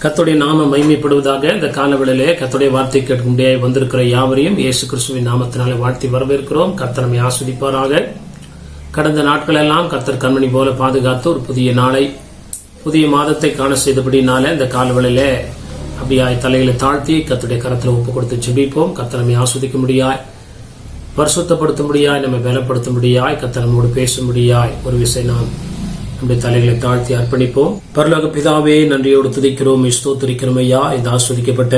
கர்த்தருடைய நாமம் மகிமைப்படுவதாக. இந்த காலவேளையிலே கர்த்தருடைய வார்த்தை கேட்க முடியாது வந்திருக்கிற யாவரையும் இயேசு கிறிஸ்துவின் நாமத்தினாலே வாழ்த்தி வரவேற்கிறோம். கர்த்தர் நம்மை ஆசீர்வதிப்பாராக. கடந்த நாட்கள் எல்லாம் கர்த்தர் கண்மணி போல பாதுகாத்து ஒரு புதிய நாளை, புதிய மாதத்தை காண செய்தபடினால இந்த காலவேளையிலே அப்படியாய் தலையில தாழ்த்தி கர்த்தருடைய கரத்தில் ஒப்பு கொடுத்து ஜெபிப்போம். கர்த்தர் நம்மை ஆஸ்வதிக்க முடியாய், பரிசுத்தப்படுத்த முடியாய், நம்மை பலப்படுத்த முடியாய், கர்த்தர் நம்மோடு பேச முடியாய் ஒரு விஷயம் நாம் நம்முடைய தலைகளை தாழ்த்தி அர்ப்பணிப்போம். பரலோக பிதாவே, நன்றியோடு துதிக்கிறோம், ஸ்தோத்திரிக்கிறோம் ஐயா. இந்த ஆஸ்வதிக்கப்பட்ட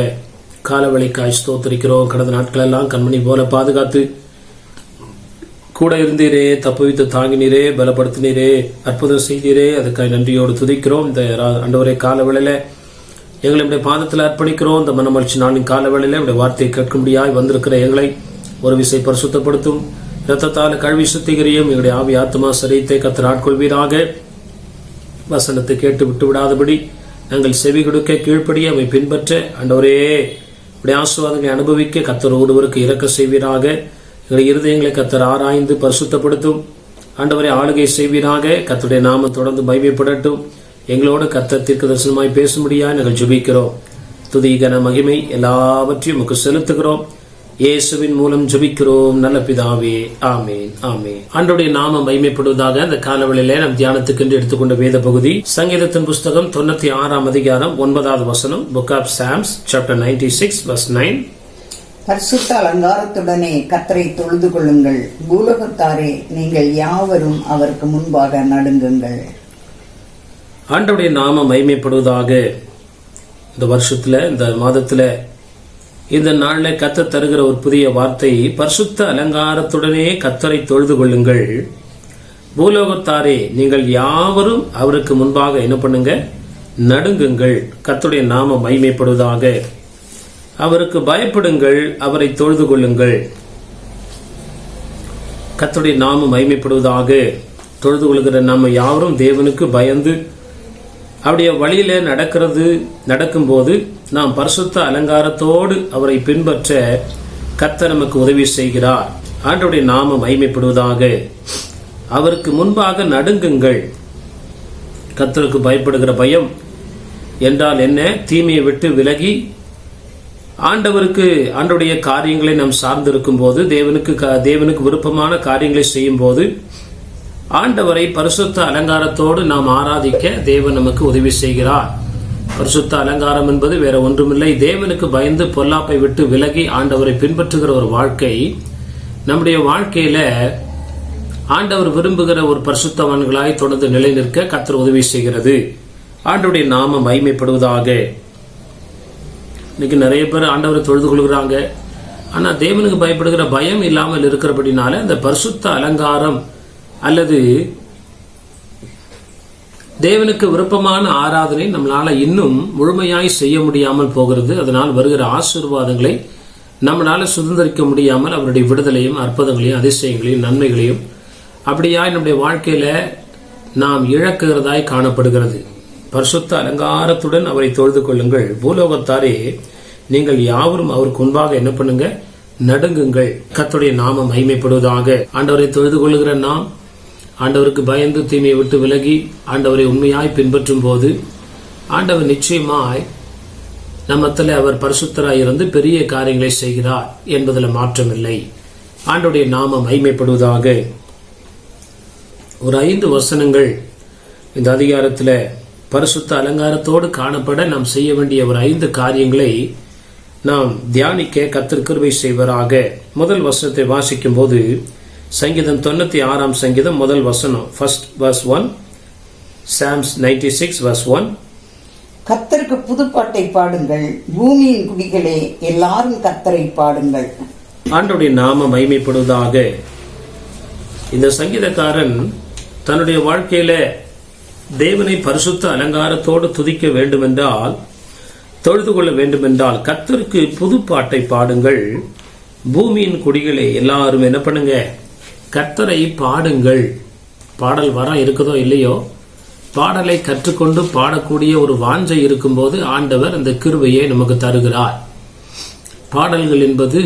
காலவழிக்காய் ஸ்தோத்திரிக்கிறோம். கடந்த நாட்கள் எல்லாம் கண்மணி போல பாதுகாத்து கூட இருந்தீரே, தப்புவித்து தாங்கினீரே, பலப்படுத்தினீரே, அற்புதம் செய்தீரே, அதுக்காக நன்றியோடு துதிக்கிறோம். இந்த ஆண்டவரே காலவேளையில எங்களுடைய பாதத்தில் அர்ப்பணிக்கிறோம். இந்த மனமகிழ்ச்சி நாளின் காலவேளையில உடைய வார்த்தையை கேட்க முடியாய் வந்திருக்கிற எங்களை ஒரு விசை பரிசுத்தப்படுத்தும். இரத்தத்தால் கழுவி சுத்திகரியும். எங்களுடைய ஆவி ஆத்மா சரீரத்தை கர்த்தர் ஆட்கொள்வீராக. வசனத்தை கேட்டு விட்டு விடாதபடி நாங்கள் செவி கொடுக்க கீழ்ப்படிய அவை பின்பற்ற ஆண்டவரே உடைய ஆசீர்வாதங்களை அனுபவிக்க கர்த்தர் ஒருவருக்கு இரக்க செய்வீராக. எங்களுடைய இருதயங்களை கர்த்தர் ஆராய்ந்து பரிசுத்தப்படுத்தும். ஆண்டவரை ஆளுகை செய்வீராக. கர்த்தருடைய நாமம் தொடர்ந்து மகிமைப்படட்டும். எங்களோடு கர்த்தர் தீர்க்க தரிசனமாய் பேசும்படியாய் நாங்கள் ஜெபிக்கிறோம். துதி கன மகிமை எல்லாவற்றையும் உமக்கு செலுத்துகிறோம். இயேசுவின் மூலம் ஜெபிக்கிறோம் நல்ல பிதாவே, ஆமேன், ஆமேன். ஆண்டவருடைய நாமம் மகிமைப்படுவதாக. அந்த காலவெளியிலே நாம் தியானத்துக்கென்று எடுத்துக்கொண்ட வேத பகுதி சங்கீதத்தின் புஸ்தகம் 96 அதிகாரம் 9வது வசனம். Book of Psalms chapter 96 verse 9. பரிசுத்த அலங்காரத்துடனே கர்த்தரை தொழுது கொள்ளுங்கள், பூலோகத்தாரே நீங்கள் யாவரும் அவருக்கு முன்பாக நடுங்குங்கள். ஆண்டவருடைய நாமம் மகிமைப்படுவதாக. இந்த வருஷத்துல, இந்த மாதத்துல, இந்த நாள்ல கர்த்தர் தருகிற ஒரு புதிய வார்த்தை, பரிசுத்த அலங்காரத்துடனே கர்த்தரை தொழுது கொள்ளுங்கள், பூலோகத்தாரே நீங்கள் யாவரும் அவருக்கு முன்பாக என்ன பண்ணுங்க, நடுங்குங்கள். கர்த்தருடைய நாமம் மகிமைப்படுவதாக. அவருக்கு பயப்படுங்கள், அவரை தொழுது கொள்ளுங்கள். கர்த்தருடைய நாமம் மகிமைப்படுவதாக. தொழுது கொள்கிற நாம யாவரும் தேவனுக்கு பயந்து அவருடைய வழியில நடக்கும்போது நாம் பரிசுத்த அலங்காரத்தோடு அவரை பின்பற்ற கர்த்தர் நமக்கு உதவி செய்கிறார். ஆண்டவருடைய நாமம் மகிமைப்படுவதாக. அவருக்கு முன்பாக நடுங்குங்கள். கர்த்தருக்கு பயப்படுகிற பயம் என்றால் என்ன? தீமையை விட்டு விலகி ஆண்டவருடைய காரியங்களை நாம் சார்ந்திருக்கும் போது, தேவனுக்கு விருப்பமான காரியங்களை செய்யும் போது ஆண்டவரை பரிசுத்த அலங்காரத்தோடு நாம் ஆராதிக்க தேவன் நமக்கு உதவி செய்கிறார். பரிசுத்த அலங்காரம் என்பது வேற ஒன்றுமில்லை, தேவனுக்கு பயந்து பொல்லாப்பை விட்டு விலகி ஆண்டவரை பின்பற்றுகிற ஒரு வாழ்க்கை. நம்முடைய வாழ்க்கையில ஆண்டவர் விரும்புகிற ஒரு பரிசுத்தவான்களாய் தொடர்ந்து நிலை நிற்க கர்த்தர் உதவி செய்கிறது. ஆண்டவருடைய நாமம் மகிமைப்படுவதாக. இன்னைக்கு நிறைய பேர் ஆண்டவரை தொழுது கொள்கிறாங்க. ஆனா தேவனுக்கு பயப்படுகிற பயம் இல்லாமல் இருக்கிறபடினால இந்த பரிசுத்த அலங்காரம் அல்லது தேவனுக்கு விருப்பமான ஆராதனை நம்மளால இன்னும் முழுமையாய் செய்ய முடியாமல் போகிறது. அதனால் வருகிற ஆசீர்வாதங்களை நம்மளால சுதந்திரிக்க முடியாமல் அவருடைய விடுதலையும் அற்புதங்களையும் அதிசயங்களையும் நன்மைகளையும் அப்படியாய் நம்முடைய வாழ்க்கையில நாம் இழக்குகிறதாய் காணப்படுகிறது. பரிசுத்த அலங்காரத்துடன் அவரை தொழுது கொள்ளுங்கள், பூலோகத்தாரே நீங்கள் யாவரும் அவருக்கு முன்பாக என்ன பண்ணுங்க, நடுங்குங்கள். கர்த்தருடைய நாமம் மகிமைப்படுவதாக. ஆண்டவரை தொழுது கொள்ளுகிற நாம் ஆண்டவருக்கு பயந்து தீமையை விட்டு விலகி ஆண்டவரை உண்மையாய் பின்பற்றும் போது ஆண்டவர் நிச்சயமாய் நம்மத்தில் அவர் பரிசுத்தராய் இருந்து பெரிய காரியங்களை செய்கிறார் என்பதில் மாற்றமில்லை. ஆண்டவருடைய நாமம் மகிமைப்படுவதாக. ஒரு 5 வசனங்கள் இந்த அதிகாரத்தில் பரிசுத்த அலங்காரத்தோடு காணப்பட நாம் செய்ய வேண்டிய ஒரு 5 காரியங்களை நாம் தியானிக்க கர்த்தர் கிருபை செய்வராக. முதல் வசனத்தை வாசிக்கும் போது சங்கீதம் 96 சங்கீதம் முதல் வசனம், first verse 1, Psalms 96 verse 1. கர்த்தருக்கு புதுப்பாட்டை பாடுங்கள், பூமியின் குடிகளே எல்லாரும் கர்த்தரை பாடுங்கள். ஆண்டவருடைய நாமம் மகிமைப்படுவதாக. இந்த சங்கீதக்காரன் தன்னுடைய வாழ்க்கையில தேவனை பரிசுத்த அலங்காரத்தோடு துதிக்க வேண்டுமென்றால், தொழுது கொள்ள வேண்டுமென்றால் கர்த்தருக்கு புதுப்பாட்டை பாடுங்கள், பூமியின் குடிகளே எல்லாரும் என்ன பண்ணுங்க, கர்த்தரை பாடுங்கள். பாடல் வரம் இருக்குதோ இல்லையோ, பாடலை கற்றுக்கொண்டு பாடக்கூடிய ஒரு வாஞ்சை இருக்கும்போது ஆண்டவர் அந்த கிருபையை நமக்கு தருகிறார். பாடல்கள் என்பது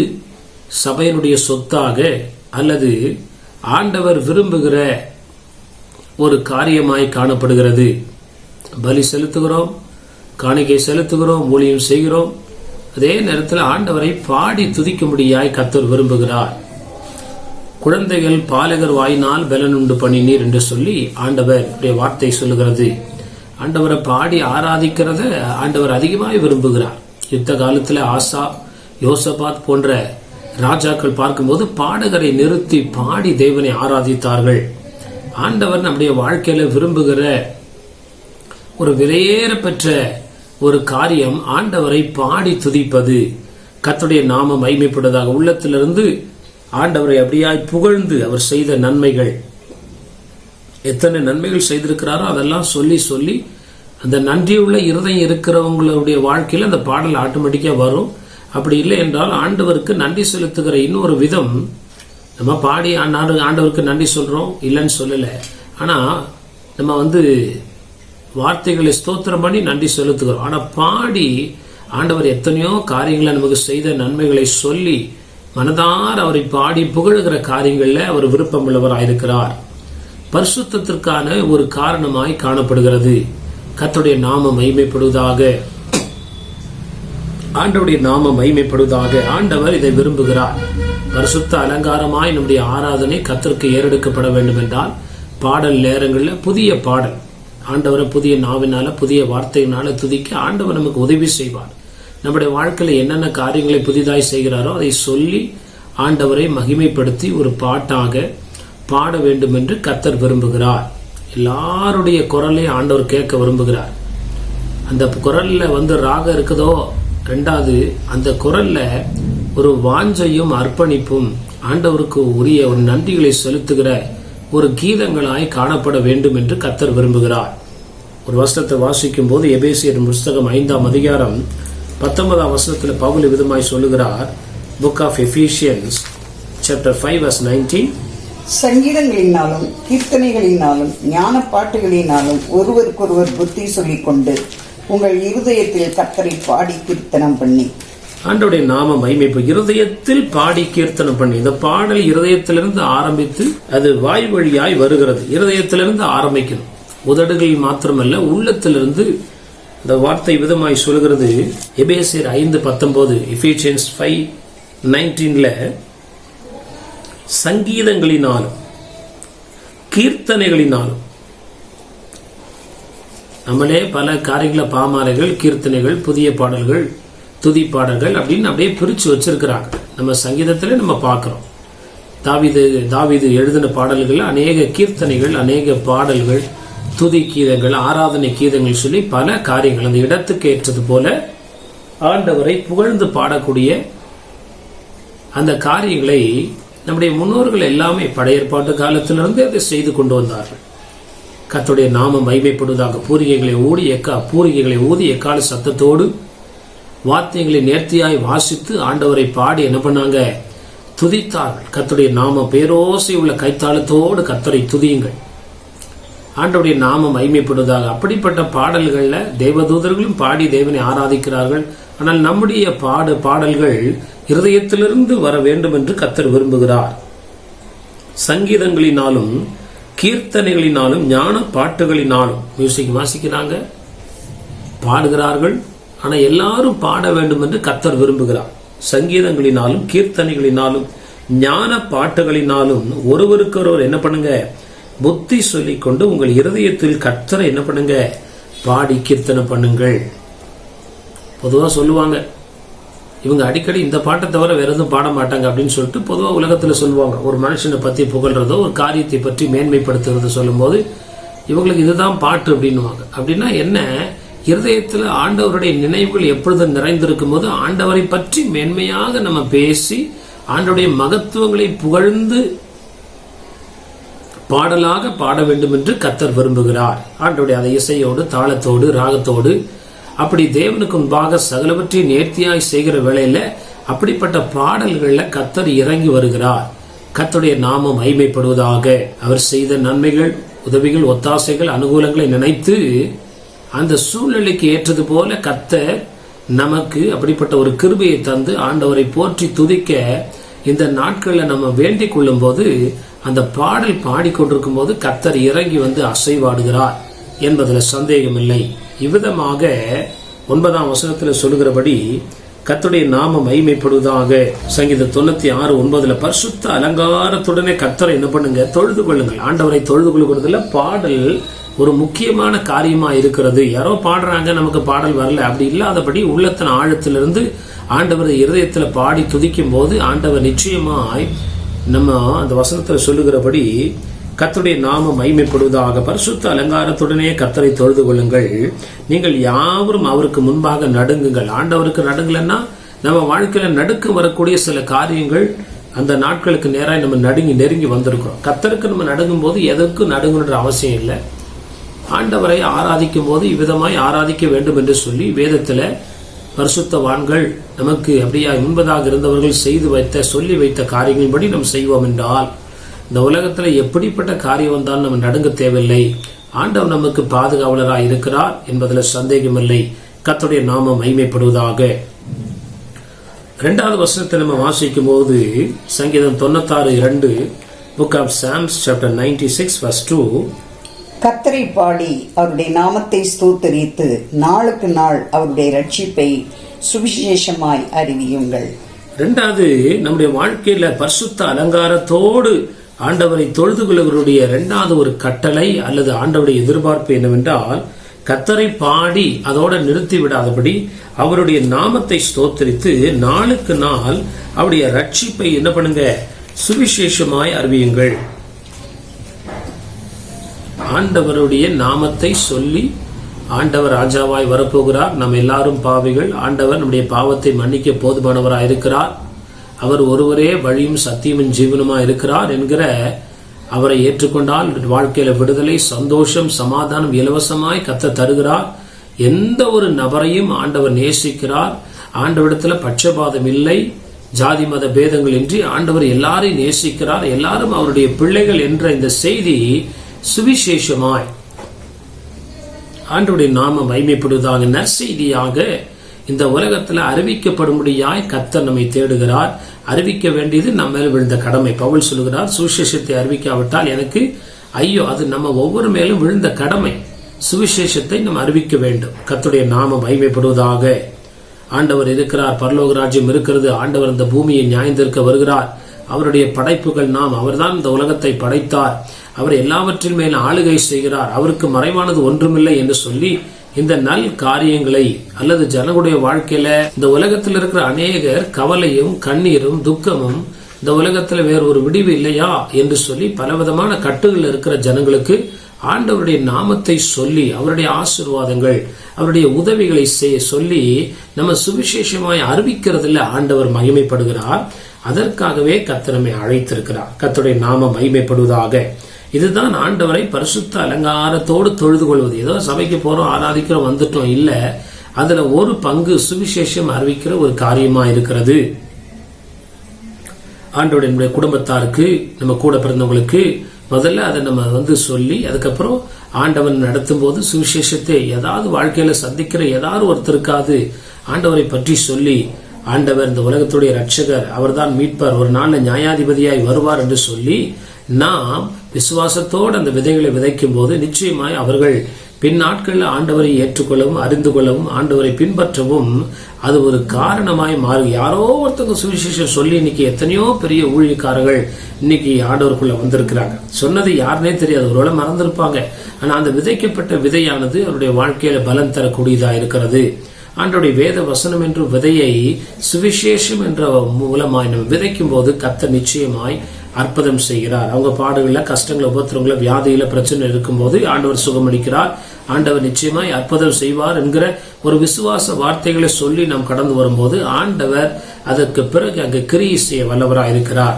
சபையினுடைய சொத்தாக அல்லது ஆண்டவர் விரும்புகிற ஒரு காரியமாய் காணப்படுகிறது. பலி செலுத்துகிறோம், காணிக்கை செலுத்துகிறோம், ஊழியம் செய்கிறோம். அதே நேரத்தில் ஆண்டவரை பாடி துதிக்கும்படியாய் கர்த்தர் விரும்புகிறார். குழந்தைகள் பாலகர் வாயினால் பலனுண்டு பண்ணினீர் என்று சொல்லி ஆண்டவர் வார்த்தை சொல்லுகிறது. ஆண்டவரை பாடி ஆராதிக்கிறத ஆண்டவர் அதிகமாய் விரும்புகிறார். யுத்த காலத்துல ஆசா, யோசபாத் போன்ற ராஜாக்கள் பார்க்கும்போது பாடகரை நிறுத்தி பாடி தேவனை ஆராதித்தார்கள். ஆண்டவர் நம்முடைய வாழ்க்கையில விரும்புகிற ஒரு விலையேற பெற்ற ஒரு காரியம் ஆண்டவரை பாடி துதிப்பது. கர்த்தருடைய நாமம் மகிமைப்படுவதாக உள்ளத்திலிருந்து ஆண்டவரை அப்படியாய் புகழ்ந்து அவர் செய்த நன்மைகள், எத்தனை நன்மைகள் செய்திருக்கிறாரோ அதெல்லாம் சொல்லி சொல்லி அந்த நன்றியுள்ள இருதயம் இருக்கிறவங்களுடைய வாழ்க்கையில் அந்த பாடல் ஆட்டோமேட்டிக்கா வரும். அப்படி இல்லை என்றால் ஆண்டவருக்கு நன்றி செலுத்துகிற இன்னொரு விதம், நம்ம பாடி ஆண்டவருக்கு நன்றி சொல்றோம் இல்லைன்னு சொல்லல, ஆனா நம்ம வார்த்தைகளை ஸ்தோத்திரம் பண்ணி நன்றி செலுத்துகிறோம். ஆனா பாடி ஆண்டவர் எத்தனையோ காரியங்களை நமக்கு செய்த நன்மைகளை சொல்லி மனதார அவரை பாடி புகழுகிற காரியங்கள்ல அவர் விருப்பம் உள்ளவராயிருக்கிறார். பரிசுத்தத்திற்கான ஒரு காரணமாய் காணப்படுகிறது. கர்த்தருடைய நாமம் மகிமைப்படுவதாக, ஆண்டவருடைய நாமம் மகிமைப்படுவதாக. ஆண்டவர் இதை விரும்புகிறார். பரிசுத்த அலங்காரமாய் நம்முடைய ஆராதனை கர்த்தருக்கு ஏறெடுக்கப்பட வேண்டும் என்றால் பாடல் நேரங்களில் புதிய பாடல், ஆண்டவரை புதிய நாவினால புதிய வார்த்தையினால துதிக்க ஆண்டவர் நமக்கு உதவி செய்வார். நம்முடைய வாழ்க்கையில என்னென்ன காரியங்களை புதிதாய் செய்கிறாரோ அதை சொல்லி ஆண்டவரை மகிமைப்படுத்தி ஒரு பாட்டாக பாட வேண்டும் என்று கர்த்தர் விரும்புகிறார். எல்லாருடைய குரலை ஆண்டவர் கேட்க விரும்புகிறார். அந்த குரல்ல ராகம் இருக்குதோ, ரெண்டாவது அந்த குரல்ல ஒரு வாஞ்சையும் அர்ப்பணிப்பும் ஆண்டவருக்கு உரிய ஒரு நன்றிகளை செலுத்துகிற ஒரு கீதங்களாய் காணப்பட வேண்டும் என்று கர்த்தர் விரும்புகிறார். ஒரு வசனத்தை வாசிக்கும் போது எபேசியர் புஸ்தகம் 5ஆம் அதிகாரம் 19ஆம் வசனத்தில் பவுல் விதமாய் சொல்லுகிறார். புக் ஆஃப் எபிசியன்ஸ் சாப்டர் 5 verse 19, சங்கீதங்களினாலும் கீர்த்தனைகளினாலும் ஞான பாட்டுகளினாலும் ஒருவருக்கொருவர் புத்தி சொல்லிக் கொண்டு உங்கள் இருதயத்தில் கர்த்தரை பாடி கீர்த்தனம் பண்ணி. ஆண்டவருடைய நாம மகிமைப்பு. இருதயத்தில் பாடி கீர்த்தனம் பண்ணி. இந்த பாடல் இருதயத்திலிருந்து ஆரம்பித்து அது வாய் வழியாய் வருகிறது. இருதயத்திலிருந்து ஆரம்பிக்கணும், உதடுகளில் மாத்திரமல்ல உள்ளத்திலிருந்து. இந்த வார்த்தை விதமாய் சொல்கிறது. எபேசியர் 5:19, எபிசியன்ஸ் 5:19ல சங்கீதங்களினாலும் கீர்த்தனைகளினாலும், நம்மளே பல காரியங்கள பாமாலைகள், கீர்த்தனைகள், புதிய பாடல்கள், துதி பாடல்கள் அப்படின்னு அப்படியே பிரிச்சு வச்சிருக்கிறாங்க. நம்ம சங்கீதத்திலே நம்ம பார்க்கிறோம். தாவீது எழுதின பாடல்கள் அநேக கீர்த்தனைகள், அநேக பாடல்கள், துதி கீதங்கள், ஆராதனை கீதங்கள் சொல்லி பல காரியங்கள் அந்த இடத்துக்கு ஏற்றது போல ஆண்டவரை புகழ்ந்து பாடக்கூடிய அந்த காரியங்களை நம்முடைய முன்னோர்கள் எல்லாமே பழைய ஏற்பாட்டு காலத்திலிருந்து அதை செய்து கொண்டு வந்தார்கள். கர்த்தருடைய நாமம் மகிமைப்படுவதாக பூரிகைகளை ஊதி எக்கால சத்தத்தோடு வாத்தியங்களை நேர்த்தியாய் வாசித்து ஆண்டவரை பாடி என்ன பண்ணாங்க? துதித்தார்கள். கர்த்தருடைய நாம பேரோசை உள்ள கைத்தாளத்தோடு கர்த்தரை துதியுங்கள். ஆண்டவருடைய நாமம் மகிமைப்படுவதாக. அப்படிப்பட்ட பாடல்கள்ல தேவதூதர்களும் பாடி தேவனை ஆராதிக்கிறார்கள். ஆனால் நம்முடைய பாடல்கள் இருதயத்திலிருந்து வர வேண்டும் என்று கர்த்தர் விரும்புகிறார். சங்கீதங்களினாலும் கீர்த்தனைகளினாலும் ஞான பாட்டுகளினாலும் மியூசிக் வாசிக்கிறாங்க, பாடுகிறார்கள். ஆனா எல்லாரும் பாட வேண்டும் என்று கர்த்தர் விரும்புகிறார். சங்கீதங்களினாலும் கீர்த்தனைகளினாலும் ஞான பாட்டுகளினாலும் ஒருவருக்கொருவர் என்ன பண்ணுங்க? புத்தி சொல்லிக் கொண்டு உங்கள் இருதயத்தில் கர்த்தரை என்ன பண்ணுங்க? பாடி கீர்த்தனை பண்ணுங்கள். பொதுவா சொல்லுவாங்க, இவங்க அடிக்கடி இந்த பாட்டை தவிர வேற எதுவும் பாட மாட்டாங்க அப்படின்னு சொல்லிட்டு பொதுவாக உலகத்துல சொல்லுவாங்க. ஒரு மனுஷனை பத்தி புகழ்றதோ ஒரு காரியத்தை பற்றி மேன்மைப்படுத்துறதோ சொல்லும் போது இவங்களுக்கு இதுதான் பாட்டு அப்படின்னுவாங்க. அப்படின்னா என்ன? இருதயத்துல ஆண்டவருடைய நினைவுகள் எப்பொழுதும் நிறைந்திருக்கும் போது ஆண்டவரை பற்றி மேன்மையாக நம்ம பேசி ஆண்டவருடைய மகத்துவங்களை புகழ்ந்து பாடலாக பாட வேண்டும் என்று கர்த்தர் விரும்புகிறார். ஆண்டவருடைய அதை இசையோடு, தாளத்தோடு, ராகத்தோடு அப்படி தேவனுக்கு முன்பாக சகலவற்றை நேர்த்தியாய் செய்கிற வேளையில அப்படிப்பட்ட பாடல்கள்ல கர்த்தர் இறங்கி வருகிறார். கர்த்தருடைய நாமம் மகிமைப்படுவதாக. அவர் செய்த நன்மைகள், உதவிகள், ஒத்தாசைகள், அனுகூலங்களை நினைத்து அந்த சூழ்நிலைக்கு ஏற்றது போல கர்த்தர் நமக்கு அப்படிப்பட்ட ஒரு கிருபையை தந்து ஆண்டவரை போற்றி துதிக்க இந்த நாட்கள்ல நம்ம வேண்டிக் கொள்ளும் போது அந்த பாடல் பாடிக்கொண்டிருக்கும் போது கர்த்தர் இறங்கி வந்து அசைவாடுகிறார் என்பதுல சந்தேகம் இல்லை. இவ்விதமாக 9ஆம் வசனத்தில் சொல்லுகிறபடி கர்த்தருடைய நாமம் மகிமைப்படுவதாக. சங்கீதம் 96:9 பரிசுத்த அலங்காரத்துடனே கர்த்தரை என்ன பண்ணுங்க, தொழுது கொள்ளுங்கள். ஆண்டவரை தொழுது கொள்ளுகிறதுல பாடல் ஒரு முக்கியமான காரியமா இருக்கிறது. யாரோ பாடுறாங்க, நமக்கு பாடல் வரல, அப்படி இல்லாதபடி உள்ளத்தின் ஆழத்திலிருந்து ஆண்டவர் இருதயத்துல பாடி துதிக்கும் போது ஆண்டவர் நிச்சயமாய் நம்ம அந்த வசனத்துல சொல்லுகிறபடி கர்த்தருடைய நாமம் மகிமைப்படுவதாக. பரிசுத்த அலங்காரத்துடனே கர்த்தரை தொழுது கொள்ளுங்கள். நீங்கள் யாவரும் அவருக்கு முன்பாக நடுங்குங்கள். ஆண்டவருக்கு நடுங்கலன்னா நம்ம வாழ்க்கையில நடுக்க வரக்கூடிய சில காரியங்கள் அந்த நாட்களுக்கு நேராக நம்ம நெருங்கி வந்திருக்கிறோம். கர்த்தருக்கு நம்ம நடுங்கும் போது எதற்கும் நடுங்குன்ற அவசியம் இல்லை. ஆண்டவரை ஆராதிக்கும் போது இவ்விதமாய் ஆராதிக்க வேண்டும் என்று சொல்லி வேதத்துல பரிசுத்தவான்கள் நமக்கு அப்படியா முன்பதாக இருந்தவர்கள் சொல்லி வைத்த காரியங்களின்படி நாம் செய்வோம் என்றால் இந்த உலகத்துல எப்படிப்பட்ட காரியம் வந்தாலும் நம்ம நடுங்க தேவையில்லை. ஆண்டவர் நமக்கு பாதுகாவலராக இருக்கிறார் என்பதில் சந்தேகமில்லை. கர்த்தருடைய நாமம் மகிமைப்படுவதாக. 2வது வசனத்தை நம்ம வாசிக்கும் போது சங்கீதம் 96:2 புக் ஆஃப் சாம்ஸ் சாப்டர் 96:2 கர்த்தரை பாடி அவருடைய நாமத்தை ஸ்தோத்தரித்து நாளுக்கு நாள் அவருடைய ரட்சிப்பை சுவிசேஷமாய் அறிவியுங்கள். 2வது, நம்முடைய வாழ்க்கையில பரிசுத்த அலங்காரத்தோடு ஆண்டவரை தொழுது கொள்ளுவருடைய 2வது ஒரு கட்டளை அல்லது ஆண்டவருடைய எதிர்பார்ப்பு என்னவென்றால், கர்த்தரை பாடி அதோட நிறுத்தி விடாதபடி அவருடைய நாமத்தை ஸ்தோத்தரித்து நாளுக்கு நாள் அவருடைய ரட்சிப்பை என்ன பண்ணுங்க, சுவிசேஷமாய் அறிவியுங்கள். ஆண்டவருடைய நாமத்தை சொல்லி ஆண்டவர் ராஜாவாய் வரப்போகிறார். நம்ம எல்லாரும் பாவிகள். ஆண்டவர் நம்முடைய பாவத்தை மன்னிக்க போதுமானவராய் இருக்கிறார். அவர் ஒருவரே வழியும் சத்தியமும் ஜீவனுமா இருக்கிறார் என்கிற அவரை ஏற்றுக்கொண்டால் வாழ்க்கையில விடுதலை, சந்தோஷம், சமாதானம் இலவசமாய் கர்த்தர் தருகிறார். எந்த ஒரு நபரையும் ஆண்டவர் நேசிக்கிறார். ஆண்டவரிடத்துல பட்சபாதம் இல்லை, ஜாதி மத பேதங்கள் இன்றி ஆண்டவர் எல்லாரையும் நேசிக்கிறார். எல்லாரும் அவருடைய பிள்ளைகள் என்ற இந்த செய்தி சுவிசேஷமாய் ஆண்டவருடைய நாமம் மகிமைப்படுவதாக நற்செய்தியாக இந்த உலகத்துல அறிவிக்கப்படும்படியாய் கர்த்தர் நம்மை தேடுகிறார். அறிவிக்க வேண்டியது நம்ம மேல் விழுந்த கடமை. பவுல் சொல்லுகிறார், சுவிசேஷத்தை அறிவிக்காவிட்டால் எனக்கு ஐயோ, அது நம்ம ஒவ்வொரு மேலும் விழுந்த கடமை. சுவிசேஷத்தை நம்ம அறிவிக்க வேண்டும். கர்த்தருடைய நாமம் மகிமைப்படுவதாக. ஆண்டவர் இருக்கிறார், பரலோக ராஜ்யம் இருக்கிறது. ஆண்டவர் இந்த பூமியை நியாயந்திருக்க வருகிறார். அவருடைய படைப்புகள் நாம். அவர்தான் இந்த உலகத்தை படைத்தார். அவர் எல்லாவற்றின் மேல் ஆளுகை செய்கிறார். அவருக்கு மறைவானது ஒன்றுமில்லை என்று சொல்லி இந்த நல் காரியங்களை அல்லது ஜனங்களுடைய வாழ்க்கையில இந்த உலகத்தில் இருக்கிற அநேகர் கவலையும் கண்ணீரும் துக்கமும், இந்த உலகத்துல வேற ஒரு விடிவு இல்லையா என்று சொல்லி பலவிதமான கட்டுகள் இருக்கிற ஜனங்களுக்கு ஆண்டவருடைய நாமத்தை சொல்லி அவருடைய ஆசீர்வாதங்கள், அவருடைய உதவிகளை சொல்லி நம்ம சுவிசேஷமாய் அறிவிக்கிறதுல ஆண்டவர் மகிமைப்படுகிறார். அதற்காகவே கர்த்தர் நம்மை அழைத்திருக்கிறார். கர்த்தருடைய நாமம் மகிமைப்படுவதாக. இதுதான் ஆண்டவரை பரிசுத்த அலங்காரத்தோடு தொழுது கொள்வது. ஏதோ சபைக்கு போறோம், ஆராதிக்கிறோம், வந்துட்டோம் இல்ல. அதுல ஒரு பங்கு சுவிசேஷம் அறிவிக்கிற ஒரு காரியமா இருக்கிறது. ஆண்டவருடைய குடும்பத்தாருக்கு, நம்ம கூட பிறந்தவங்களுக்கு முதல்ல அதை நம்ம சொல்லி அதுக்கப்புறம் ஆண்டவன் நடத்தும் போது சுவிசேஷத்தை ஏதாவது வாழ்க்கையில சந்திக்கிற ஏதாவது ஒருத்தருக்காது ஆண்டவரை பற்றி சொல்லி, ஆண்டவர் இந்த உலகத்துடைய ரட்சகர், அவர்தான் மீட்பர், ஒரு நாள்ல நியாயாதிபதியாய் வருவார் என்று சொல்லி நாம் விசுவாசத்தோடு அந்த விதைகளை விதைக்கும் போது நிச்சயமாய் அவர்கள் பின் நாட்களில் ஆண்டவரை ஏற்றுக்கொள்ளவும் அறிந்து கொள்ளவும் ஆண்டவரை பின்பற்றவும் அது ஒரு காரணமாய் மாறி. யாரோ ஒருத்தங்க சுவிசேஷம் சொல்லி இன்னைக்கு எத்தனையோ பெரிய ஊழியக்காரர்கள் இன்னைக்கு ஆண்டவருக்குள்ள வந்திருக்கிறாங்க. சொன்னது யாருன்னே தெரியாது, ஒருவேளை மறந்திருப்பாங்க. ஆனா அந்த விதைக்கப்பட்ட விதையானது அவருடைய வாழ்க்கையில பலன் தரக்கூடியதா இருக்கிறது. ஆண்டவருடைய வேத வசனம் என்ற விதையை சுவிசேஷம் என்ற மூலமாய் நம்ம விதைக்கும் போது கர்த்தர் நிச்சயமாய் அற்புதம் செய்கிறார். அவங்க பாடுகள்ல, கஷ்டங்கள, உபத்திரங்கள, வியாதியில, பிரச்சனை இருக்கும் போது ஆண்டவர் சுகமளிக்கிறார். ஆண்டவர் நிச்சயமாய் அற்புதம் செய்வார் என்கிற ஒரு விசுவாச வார்த்தைகளை சொல்லி நாம் கடந்து வரும்போது ஆண்டவர் அதற்கு பிறகு அங்கு கிரியை செய்ய வல்லவராக இருக்கிறார்.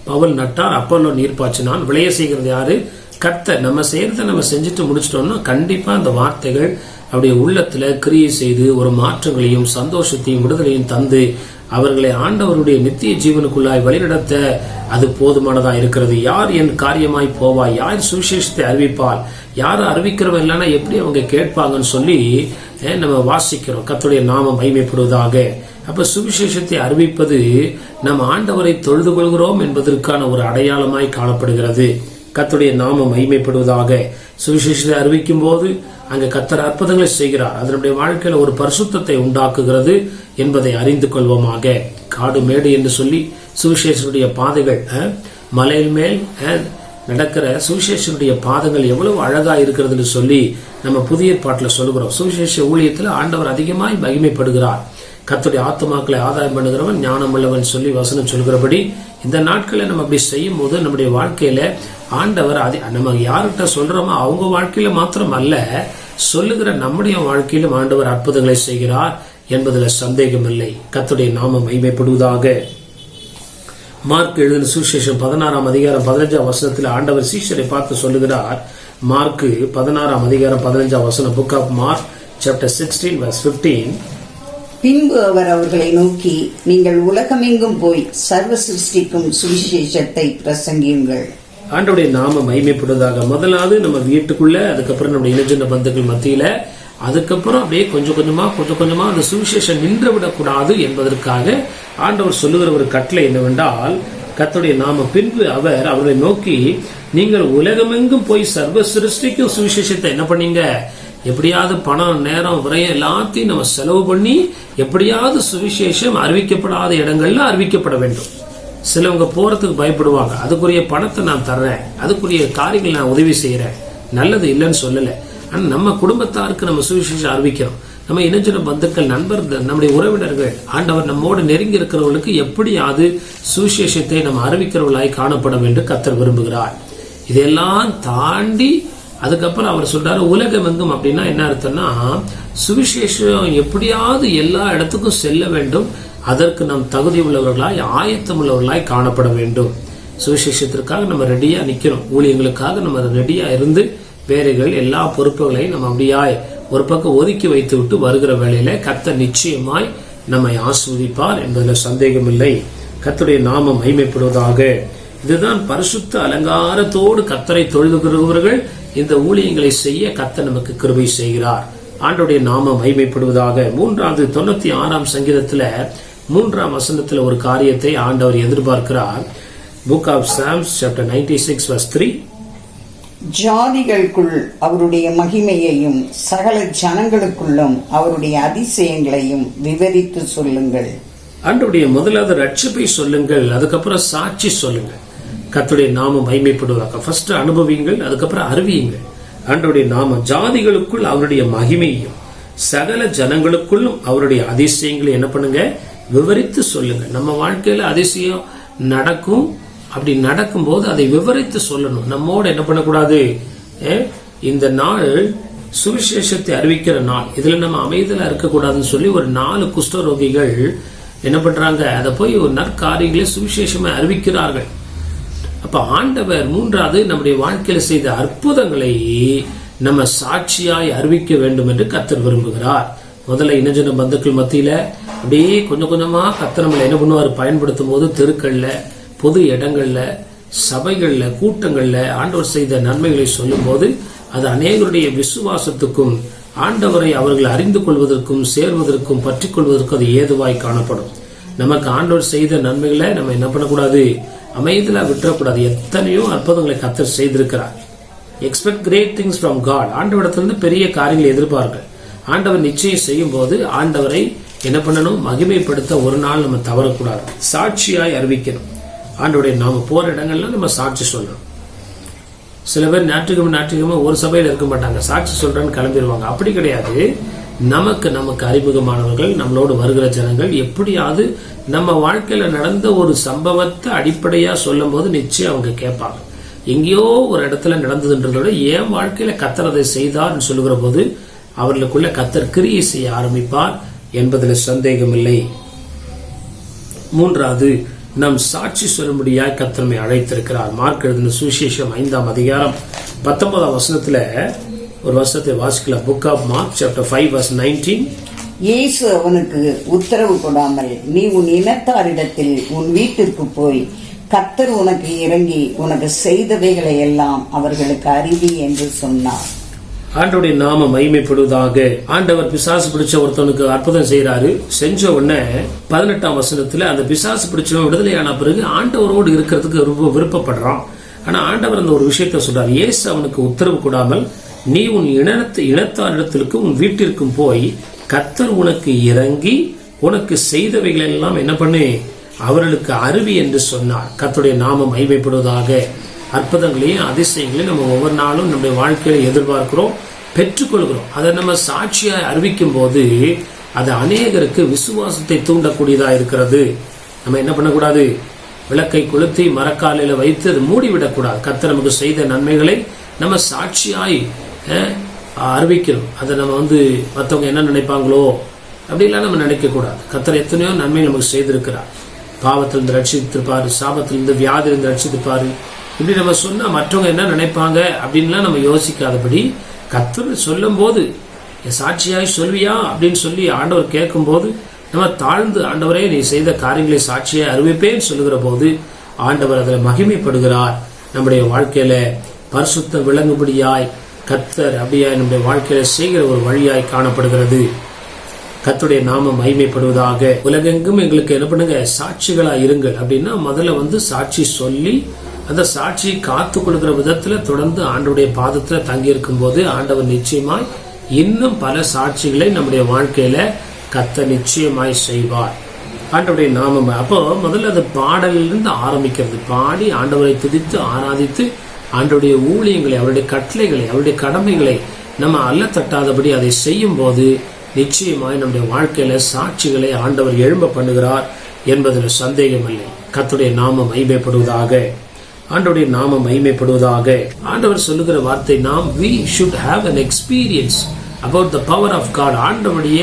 பவுல் நட்டார், அப்பல்லோ நீர் பாய்ச்சினான். விளைய செய்கிறது யாரு? கர்த்தர். நம்ம செய்யறதை நம்ம செஞ்சுட்டு முடிச்சிட்டோம்னா கண்டிப்பா அந்த வார்த்தைகள் அவருடைய உள்ளத்துல கிரியை செய்து ஒரு மாற்றங்களையும் சந்தோஷத்தையும் விடுதலையும் தந்து அவர்களை ஆண்டவருடைய நித்திய ஜீவனுக்குள்ளாய் வழிநடத்த அது போதுமானதா இருக்கிறது. யார் என் காரியமாய் போவாய், யார் சுவிசேஷத்தை அறிவிப்பால், யார் அறிவிக்கிறவன் இல்லைன்னா எப்படி அவங்க கேட்பாங்கன்னு சொல்லி நம்ம வாசிக்கிறோம். கர்த்தருடைய நாமம் மகிமைப்படுவதாக. அப்ப சுவிசேஷத்தை அறிவிப்பது நம்ம ஆண்டவரை தொழுது கொள்கிறோம் என்பதற்கான ஒரு அடையாளமாய் காணப்படுகிறது. கர்த்தருடைய நாமம் மகிமைப்படுவதாக. சுவிசேஷத்தை அறிவிக்கும் போது அங்க கர்த்தர் அற்புதங்களை செய்கிறார். அதனுடைய வாழ்க்கையில ஒரு பரிசுத்தத்தை உண்டாக்குகிறது என்பதை அறிந்து கொள்வோமாக. காடு மேடு என்று சொல்லி சுவிசேஷனுடைய பாதைகள், மலையின் மேல் நடக்கிற சுவிசேஷனுடைய பாதங்கள் எவ்வளவு அழகா இருக்கிறதுன்னு சொல்லி நம்ம புதிய பாட்டில் சொல்லுகிறோம். சுவிசேஷ ஊழியத்தில் ஆண்டவர் அதிகமாய் மகிமைப்படுகிறார். கர்த்தருடைய ஆத்துமாக்களை ஆதாயம் பண்ணுகிறவன் ஞானம் உள்ளவன் சொல்லி வசனம் சொல்கிறபடி இந்த நாட்களில் நம்ம அப்படி செய்யும் போது நம்முடைய வாழ்க்கையில ஆண்டவர் நம்ம யார்கிட்ட சொல்றோமோ அவங்க வாழ்க்கையில மாத்திரம் அல்ல, சொல்லுகிற நம்முடைய வாழ்க்கையிலும் ஆண்டவர் அற்புதங்களை செய்கிறார் என்பதில் சந்தேகம் இல்லை. கர்த்தருடைய நாமம் மகிமைப்படுவதாக. மார்க் எழுதின சுவிசேஷம் 16ஆம் அதிகாரம் 15ஆம் வசனத்தில் ஆண்டவர் சீஷரை பார்த்து சொல்லுகிறார். மார்க் 16ஆம் அதிகாரம் 15ஆம் வசனம், book of Mark chapter 16 verse 15. பின்பு அவர் அவர்களை நோக்கி, நீங்கள் உலகமெங்கும் போய் சர்வ சிருஷ்டிக்கும் சுவிசேஷத்தை பிரசங்கியுங்கள். ஆண்டவருடைய நாம மகிமைப்படுவதாக. முதலாவது நம்ம வீட்டுக்குள்ள, அதுக்கப்புறம் நம்ம இனஜன பந்துக்கள் மத்தியில, அதுக்கப்புறம் அப்படியே கொஞ்சம் கொஞ்சமா அந்த சுவிசேஷம் நின்று விடக்கூடாது என்பதற்காக ஆண்டவர் சொல்லுகிற ஒரு கட்டளை என்னவென்றால், கர்த்தருடைய நாம பின்பு அவர் அவர்களை நோக்கி, நீங்கள் உலகமெங்கும் போய் சர்வ சிருஷ்டிக்கும் சுவிசேஷத்தை என்ன பண்ணீங்க, எப்படியாவது பணம் நேரம் விரயம் எல்லாத்தையும் நம்ம செலவு பண்ணி எப்படியாவது சுவிசேஷம் அறிவிக்கப்படாத இடங்கள்ல அறிவிக்கப்பட வேண்டும். சிலவங்க போறதுக்கு பயப்படுவாங்க. அதுக்குரிய பணத்தை நான் தர்றேன், அதுக்குரிய காரியங்கள் நான் உதவி செய்யறேன், நல்லது இல்லைன்னு சொல்லல. ஆனா நம்ம குடும்பத்தாருக்கு நம்ம சுவிசேஷம் அறிவிக்கிறோம். நம்ம இனஜன பந்துக்கள், நண்பர்கள், நம்முடைய உறவினர்கள், ஆண்டவர் நம்மோடு நெருங்கி இருக்கிறவர்களுக்கு எப்படியாவது சுவிசேஷத்தை நம்ம அறிவிக்கிறவர்களாய் காணப்பட வேண்டும் கர்த்தர் விரும்புகிறார். இதெல்லாம் தாண்டி அதுக்கப்புறம் அவர் சொல்றாரு உலகமெங்கும். அப்படின்னா என்ன அர்த்தம்னா, சுவிசேஷம் எப்படியாவது எல்லா இடத்துக்கும் செல்ல வேண்டும். அதற்கு நாம் தகுதி உள்ளவர்களாய், ஆயத்தம் உள்ளவர்களாய் காணப்பட வேண்டும். சுவிசேஷத்திற்காக நம்ம ரெடியா நிக்கிறோம். ஊழியங்களுக்காக நம்ம ரெடியா இருந்து வேலைகள் எல்லா பொறுப்புகளையும் நம்ம அப்படியாய் ஒரு பக்கம் ஒதுக்கி வைத்து விட்டு வருகிற வேளையில கர்த்தர் நிச்சயமாய் நம்மை ஆசீர்வதிப்பார் என்பதில் சந்தேகம் இல்லை. கர்த்தருடைய நாமம் மகிமைப்படுவதாக. இதுதான் பரிசுத்த அலங்காரத்தோடு கர்த்தரை தொழுதுகிறவர்கள் இந்த ஊழியங்களை செய்ய கர்த்தர் நமக்கு கிருபை செய்கிறார். ஆண்டவருடைய நாமம் மகிமைப்படுவதாக. 96ஆம் சங்கீதத்துல 3ஆம் வசனத்துல ஒரு காரியத்தை ஆண்டவர் எதிர்பார்க்கிறார். Book of Psalms chapter 96 verse 3. ஜாதிகளுக்குள் அவருடைய மகிமையையும் சகல ஜனங்களுக்குள்ளும் அவருடைய அதிசயங்களையும் விவரித்து சொல்லுங்கள். ஆண்டவருடைய முதலாவது ரட்சிப்பை சொல்லுங்கள், அதுக்கப்புறம் சாட்சி சொல்லுங்கள். கர்த்தருடைய நாமம் மகிமைப்படுவதாக. ஃபர்ஸ்ட் அனுபவியுங்கள், அதுக்கப்புறம் அறிவியுங்கள். ஆண்டவருடைய நாமம் ஜாதிகளுக்குள் அவருடைய மகிமையும் சகல ஜனங்களுக்குள்ளும் அவருடைய அதிசயங்களை என்ன பண்ணுங்க, விவரித்து சொல்லுங்க. நம்ம வாழ்க்கையில அதிசயம் நடக்கும். அப்படி நடக்கும் போது அதை விவரித்து சொல்லணும். நம்மோட என்ன பண்ணக்கூடாது, இந்த நாள் சுவிசேஷத்தை அறிவிக்கிற நாள், இதுல நம்ம அமைதலா இருக்கக்கூடாதுன்னு சொல்லி ஒரு 4 குஷ்டரோகிகள் என்ன பண்றாங்க, அதை போய் ஒரு நற்காரியங்களை சுவிசேஷமா அறிவிக்கிறார்கள். அப்ப ஆண்டவர் 3வது நம்முடைய வாழ்க்கையில செய்த அற்புதங்களை நம்ம சாட்சியாய் அறிவிக்க வேண்டும் என்று கர்த்தர் விரும்புகிறார். முதல்ல இனஜன பந்துக்கள் மத்தியில அப்படியே கொஞ்சம் கொஞ்சமா கர்த்தர் நம்மளை என்ன பண்ணுவார், பயன்படுத்தும் போது தெருக்கள்ல, பொது இடங்கள்ல, சபைகள்ல, கூட்டங்கள்ல ஆண்டவர் செய்த நன்மைகளை சொல்லும் போது அது அநேகருடைய விசுவாசத்துக்கும் ஆண்டவரை அவர்கள் அறிந்து கொள்வதற்கும் சேர்வதற்கும் பற்றி கொள்வதற்கும் அது ஏதுவாய் காணப்படும். நமக்கு ஆண்டவர் செய்த நன்மைகளை நம்ம என்ன பண்ணக்கூடாது, அமைதியா விட்டுறக்கூடாது. எத்தனையோ அற்புதங்களை கர்த்தர் செய்திருக்கிறார். Expect great things from God. ஆண்டவரிடத்திலிருந்து பெரிய காரியங்களை எதிர்பார்க்க ஆண்டவர் நிச்சயம் செய்யும் போது ஆண்டவரை என்ன பண்ணணும், மகிமைப்படுத்த ஒரு நாள் நம்ம தவறக்கூடாது. சாட்சியாய் அறிவிக்கணும். ஆண்டவருடைய நாம போற இடங்கள்ல நம்ம சாட்சி சொல்லணும். சில பேர் ஞாயிற்றுக்கிழமை ஒரு சபையில இருக்க மாட்டாங்க, சாட்சி சொல்றேன்னு கிளம்பிடுவாங்க. அப்படி கிடையாது. நமக்கு அறிமுகமானவர்கள், நம்மளோடு வருகிற ஜனங்கள் எப்படியாவது நம்ம வாழ்க்கையில நடந்த ஒரு சம்பவத்தை அடிப்படையா சொல்லும் போது நிச்சயம் அவங்க கேட்பாங்க. எங்கேயோ ஒரு இடத்துல நடந்ததுன்றதோட என் வாழ்க்கையில கர்த்தர் அதை செய்தார் சொல்லுகிற போது அவர்களுக்குள்ள கர்த்தர் கிரியை செய்ய ஆரம்பிப்பார் என்பதில் சந்தேகம் இல்லை. 3வது, நம் சாட்சி சொல்லும்படியாய் கர்த்தர் நம்மை அழைத்திருக்கிறார். மார்க் எழுதின சுவிசேஷம் 5ஆம் அதிகாரம் 19ஆம் வசனத்துல ஒரு வசனத்தை வாசிக்கலாம். Book of Mark chapter 5 verse 19. இயேசு அவனுக்கு உத்தரவு கொடாமல், நீ உன் இனத்தாரிடத்தில் உன் வீட்டிற்கு போய் கர்த்தர் உனக்கு இறங்கி உனக்கு செய்தவைகளை எல்லாம் அவர்களுக்கு அறிவி என்று சொன்னார். ஆண்டவருடைய நாம மகிமைப்படுவதாக. ஆண்டவர் பிசாசு பிடிச்ச ஒருத்தனுக்கு அற்புதம் செய்யறாரு. செஞ்ச உடனே 18ஆம் வசனத்துல அந்த பிசாசு பிடிச்சவன் விடுதலையான பிறகு ஆண்டவரோடு இருக்கிறதுக்கு ரொம்ப விருப்பப்படுறான். ஆனா ஆண்டவர் அந்த ஒரு விஷயத்த சொல்றார். இயேசு அவனுக்கு உத்தரவு கொடாமல், நீ உன் இனத்தாரிடத்திற்கும் உன் வீட்டிற்கும் போய் கர்த்தர் உனக்கு இறங்கி உனக்கு செய்தவைகள் எல்லாம் என்ன பண்ணு, அவர்களுக்கு அறிவி என்று சொன்னார். கர்த்தருடைய நாமம் மகிமைப்படுவதாக. அற்புதங்களையும் அதிசயங்களையும் நம்ம ஒவ்வொரு நாளும் நம்முடைய வாழ்க்கையில எதிர்பார்க்கிறோம், பெற்றுக்கொள்கிறோம். அதை நம்ம சாட்சியாய் அறிவிக்கும் போது அது அநேகருக்கு விசுவாசத்தை தூண்டக்கூடியதா இருக்கிறது. நம்ம என்ன பண்ணக்கூடாது, விளக்கை கொளுத்தி மரக்காலையில வைத்து அது மூடிவிடக்கூடாது. கர்த்தர் நமக்கு செய்த நன்மைகளை நம்ம சாட்சியாய் அறிவிக்கிறோம். அதை நம்ம மற்றவங்க என்ன நினைப்பாங்களோ அப்படிலாம் நம்ம நினைக்க கூடாது. கர்த்தர் எத்தனையோ நன்மை நமக்கு செய்திருக்கிறார். பாவத்திலிருந்து ரட்சித்திருப்பாரு, சாபத்திலிருந்து வியாதியிலிருந்து ரட்சித்திருப்பாரு. இப்படி நம்ம சொன்னா மற்றவங்க என்ன நினைப்பாங்க அப்படின்லாம் நம்ம யோசிக்காதபடி, கர்த்தர் சொல்லும் போது சாட்சியாய் சொல்வியா அப்படின்னு சொல்லி ஆண்டவர் கேட்கும் போது நம்ம தாழ்ந்து, ஆண்டவரே நீ செய்த காரியங்களை சாட்சியாய் அறிவிப்பேன்னு சொல்லுகிற போது ஆண்டவர் அதில் மகிமைப்படுகிறார். நம்முடைய வாழ்க்கையில பரிசுத்தம் விளங்கும்படியாய் கர்த்தர் அப்படியாய் நம்முடைய வாழ்க்கையில செய்கிற ஒரு வழியாய் காணப்படுகிறது. கர்த்தருடைய நாமம் மகிமைப்படுவதாக. உலகெங்கும் எங்களுக்கு என்ன பண்ணுங்க, சாட்சிகளா இருங்கள் அப்படின்னா முதல்ல சாட்சி சொல்லி அந்த சாட்சியை காத்து கொடுக்கிற விதத்துல தொடர்ந்து ஆண்டவருடைய பாதத்துல தங்கி இருக்கும் போது ஆண்டவர் நிச்சயமாய் இன்னும் பல சாட்சிகளை நம்முடைய வாழ்க்கையில கர்த்தர் நிச்சயமாய் செய்வார். ஆண்டவருடைய நாமம் அப்போ முதல்ல அது பாடலிலிருந்து ஆரம்பிக்கிறது. பாடி ஆண்டவரை துதித்து ஆராதித்து ஆண்டவருடைய ஊழியங்களை, அவருடைய கட்டளைகளை, அவருடைய கடமைகளை நம்ம அல்ல தட்டாதபடி அதை செய்யும் போது நிச்சயமாய் நம்முடைய வாழ்க்கையில சாட்சிகளை ஆண்டவர் எழும்ப பண்ணுகிறார் என்பதில் சந்தேகம் இல்லை. கர்த்தருடைய நாமம் மகிமைப்படுவதாக. ஆண்டவருடைய நாமம் மகிமைப்படுவதாக. ஆண்டவர் சொல்லுகிற வார்த்தை, நாம் we should have an experience about the power of God. ஆண்டவருடைய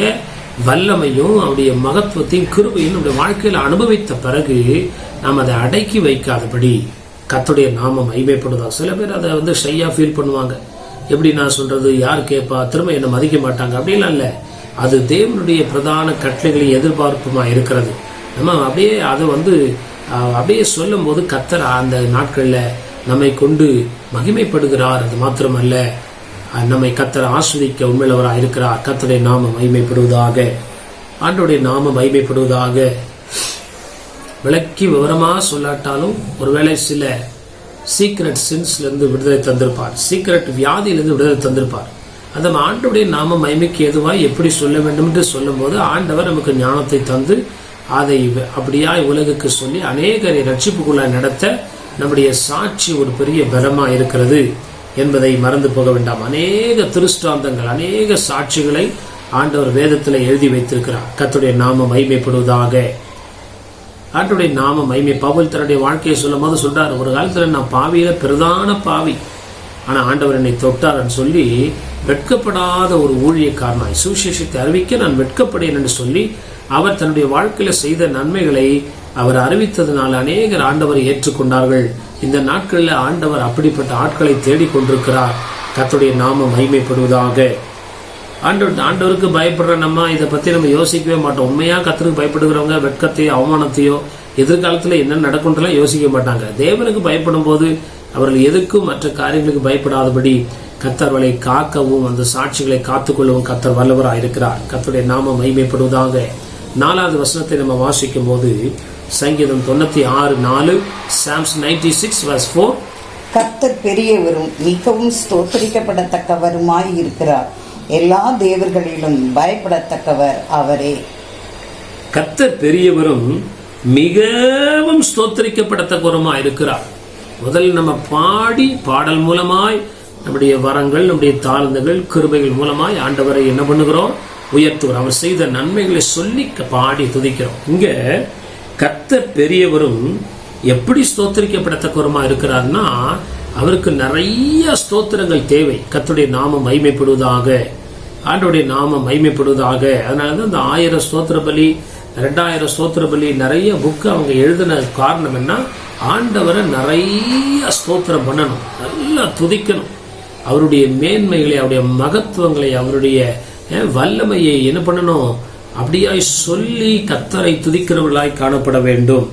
வல்லமையும் அவருடைய மகத்துவத்தையும் கிருபையும் நம்முடைய வாழ்க்கையில அனுபவித்த பிறகு நாம் அதை அடக்கி வைக்காதபடி கர்த்தருடைய நாமம் மகிமைப்படுவதாக. சில பேர் அதை ஷையா ஃபீல் பண்ணுவாங்க. எப்படி நான் சொல்றது, யார் கேட்பா, திரும்ப என்ன மதிக்க மாட்டாங்க அப்படிலாம் இல்ல. அது தேவனுடைய பிரதான கட்டளைகளின் எதிர்பார்ப்புமா இருக்கிறது. நம்ம அப்படியே அதை அப்படியே சொல்லும் போது கர்த்தர் அந்த நாட்கள்ல நம்மை கொண்டு மகிமைப்படுகிறார். அது மாத்திரமல்ல, நம்மை கர்த்தர் ஆஸ்வதிக்க உண்மையுள்ளவராக இருக்கிறார். கர்த்தருடைய நாமம் மகிமைப்படுவதாக. ஆண்டவருடைய நாமம் மகிமைப்படுவதாக. விளக்கி விவரமா சொல்லாட்டாலும் ஒருவேளை சில சீக்ரெட் சின்ஸ்ல இருந்து விடுதலை தந்திருப்பார், சீக்ரெட் வியாதியிலிருந்து விடுதலை தந்திருப்பார். அந்த ஆண்டவருடைய நாம மகிமைக்கு எதுவாய் எப்படி சொல்ல வேண்டும் என்று சொல்லும் போது ஆண்டவர் நமக்கு ஞானத்தை தந்து அதை அப்படியாய் உலகுக்கு சொல்லி அநேகரை ரட்சிப்புக்குள்ளாய் நடத்த நம்முடைய சாட்சி ஒரு பெரிய பலமா இருக்கிறது என்பதை மறந்து போக வேண்டாம். அநேக திருஷ்டாந்தங்கள், அநேக சாட்சிகளை ஆண்டவர் வேதத்தில் எழுதி வைத்திருக்கிறார். கர்த்தருடைய நாமம் மகிமைப்படுவதாக. ஆண்டவருடைய நாமம் மகிமை. பவுல் தன்னுடைய வாழ்க்கையை சொல்லும் போது சொல்றாரு, ஒரு காலத்துல நான் பாவியில பிரதான பாவி, ஆனா ஆண்டவர் என்னை தொட்டார்ன்னு சொல்லி வெட்கப்படாத ஒரு ஊழியக்காரனாய் சுவிசேஷத்தை அறிவிக்க நான் வெட்கப்படேன் என்று சொல்லி அவர் தன்னுடைய வாழ்க்கையில செய்த நன்மைகளை அவர் அறிவித்ததனால் அநேகர் ஆண்டவரை ஏற்றுக்கொண்டார்கள். இந்த நாட்களில் ஆண்டவர் அப்படிப்பட்ட ஆட்களை தேடிக்கொண்டிருக்கிறார். கர்த்தருடைய நாமம் மகிமைப்படுவதாக. ஆண்டவருக்கு பயப்படுற நம்ம இதை பத்தி நம்ம யோசிக்கவே மாட்டோம். உண்மையா கர்த்தருக்கு பயப்படுகிறவங்க வெட்கத்தையோ அவமானத்தையோ எதிர்காலத்துல என்ன நடக்கும்லாம் யோசிக்க மாட்டாங்க. தேவனுக்கு பயப்படும் போது அவர்கள் எதுக்கும் மற்ற காரியங்களுக்கு பயப்படாதபடி கர்த்தர்களை காக்கவும் அந்த சாட்சிகளை காத்துக்கொள்ளவும் கர்த்தர் வல்லவராக இருக்கிறார். கர்த்தருடைய நாமம் மகிமைப்படுவதாக. 4வது வசனத்தை நம்ம வாசிக்கும் போது சங்கீதம் 96:4, Psalms 96:4, கர்த்தர் பெரியவரும் மிகவும் ஸ்தோத்திரிக்கப்படத்தக்கவருமாய் இருக்கிறார். எல்லா தேவர்களிலும் பயப்படத்தக்கவர் அவரே. கர்த்தர் பெரியவரும் மிகவும் ஸ்தோத்திரிக்கப்படத்தக்கவருமாய் இருக்கிறார். முதல்ல நம்ம பாடல் மூலமாய் நம்முடைய வரங்கள், நம்முடைய தாழ்ந்துகள், கிருபைகள் மூலமாய் ஆண்டவரை என்ன பண்ணுகிறோம், உயர்த்துகிறோம். அவர் செய்த நன்மைகளை சொல்லி பாடி துதிக்கிறோம். இங்க கர்த்தர் பெரியவரும் எப்படி ஸ்தோத்திரிக்கப்படத்தக்கவருமா இருக்கிறார்னா அவருக்கு நிறைய ஸ்தோத்திரங்கள் தேவை. கர்த்தருடைய நாமம் மகிமைப்படுவதாக, ஆண்டவருடைய நாமம் மகிமைப்படுவதாக. அதனாலதான் இந்த 1000 ஸ்தோத்திர பலி, 2000 ஸ்தோத்திர பலி நிறைய புக்கு அவங்க எழுதின காரணம் என்ன, ஆண்டவரை நிறைய ஸ்தோத்திரம் பண்ணணும், நல்லா துதிக்கணும். அவருடைய மேன்மைகளை, அவருடைய மகத்துவங்களை, அவருடைய வல்லமையை என்ன பண்ணணும், அப்படியாய் சொல்லி கர்த்தரை துதிக்கிறவர்களாய் காணப்பட வேண்டும்.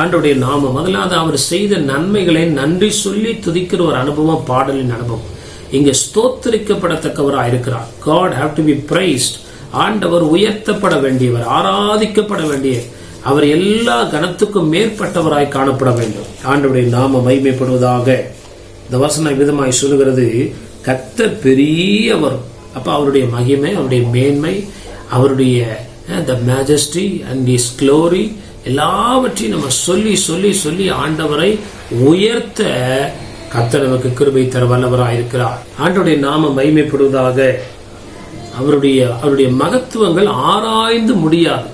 ஆண்டவருடைய நாமம் முதலாவது அவர் செய்த நன்மைகளை நன்றி சொல்லி துதிக்கிற ஒரு அனுபவம், பாடலின் அனுபவம். இங்க ஸ்தோத்திரிக்கப்படத்தக்கவராக இருக்கிறார். God have to be praised. ஆண்டவர் உயர்த்தப்பட வேண்டியவர், ஆராதிக்கப்பட வேண்டிய. அவர் எல்லா கணத்துக்கும் மேற்பட்டவராய் காணப்பட வேண்டும். ஆண்டவருடைய நாம மகிமைப்படுவதாக. இந்த வசனம் விதமாய் சொல்லுகிறது, கர்த்தர் பெரியவர். அப்ப அவருடைய மகிமை, அவருடைய மேன்மை, அவருடைய the majesty and his glory எல்லாவற்றையும் நம்ம சொல்லி சொல்லி சொல்லி ஆண்டவரை உயர்த்த கர்த்தர் நமக்கு கிருபை தர வல்லவராயிருக்கிறார். ஆண்டவருடைய நாம மகிமைப்படுவதாக. அவருடைய மகத்துவங்கள் ஆராய்ந்து முடியாது.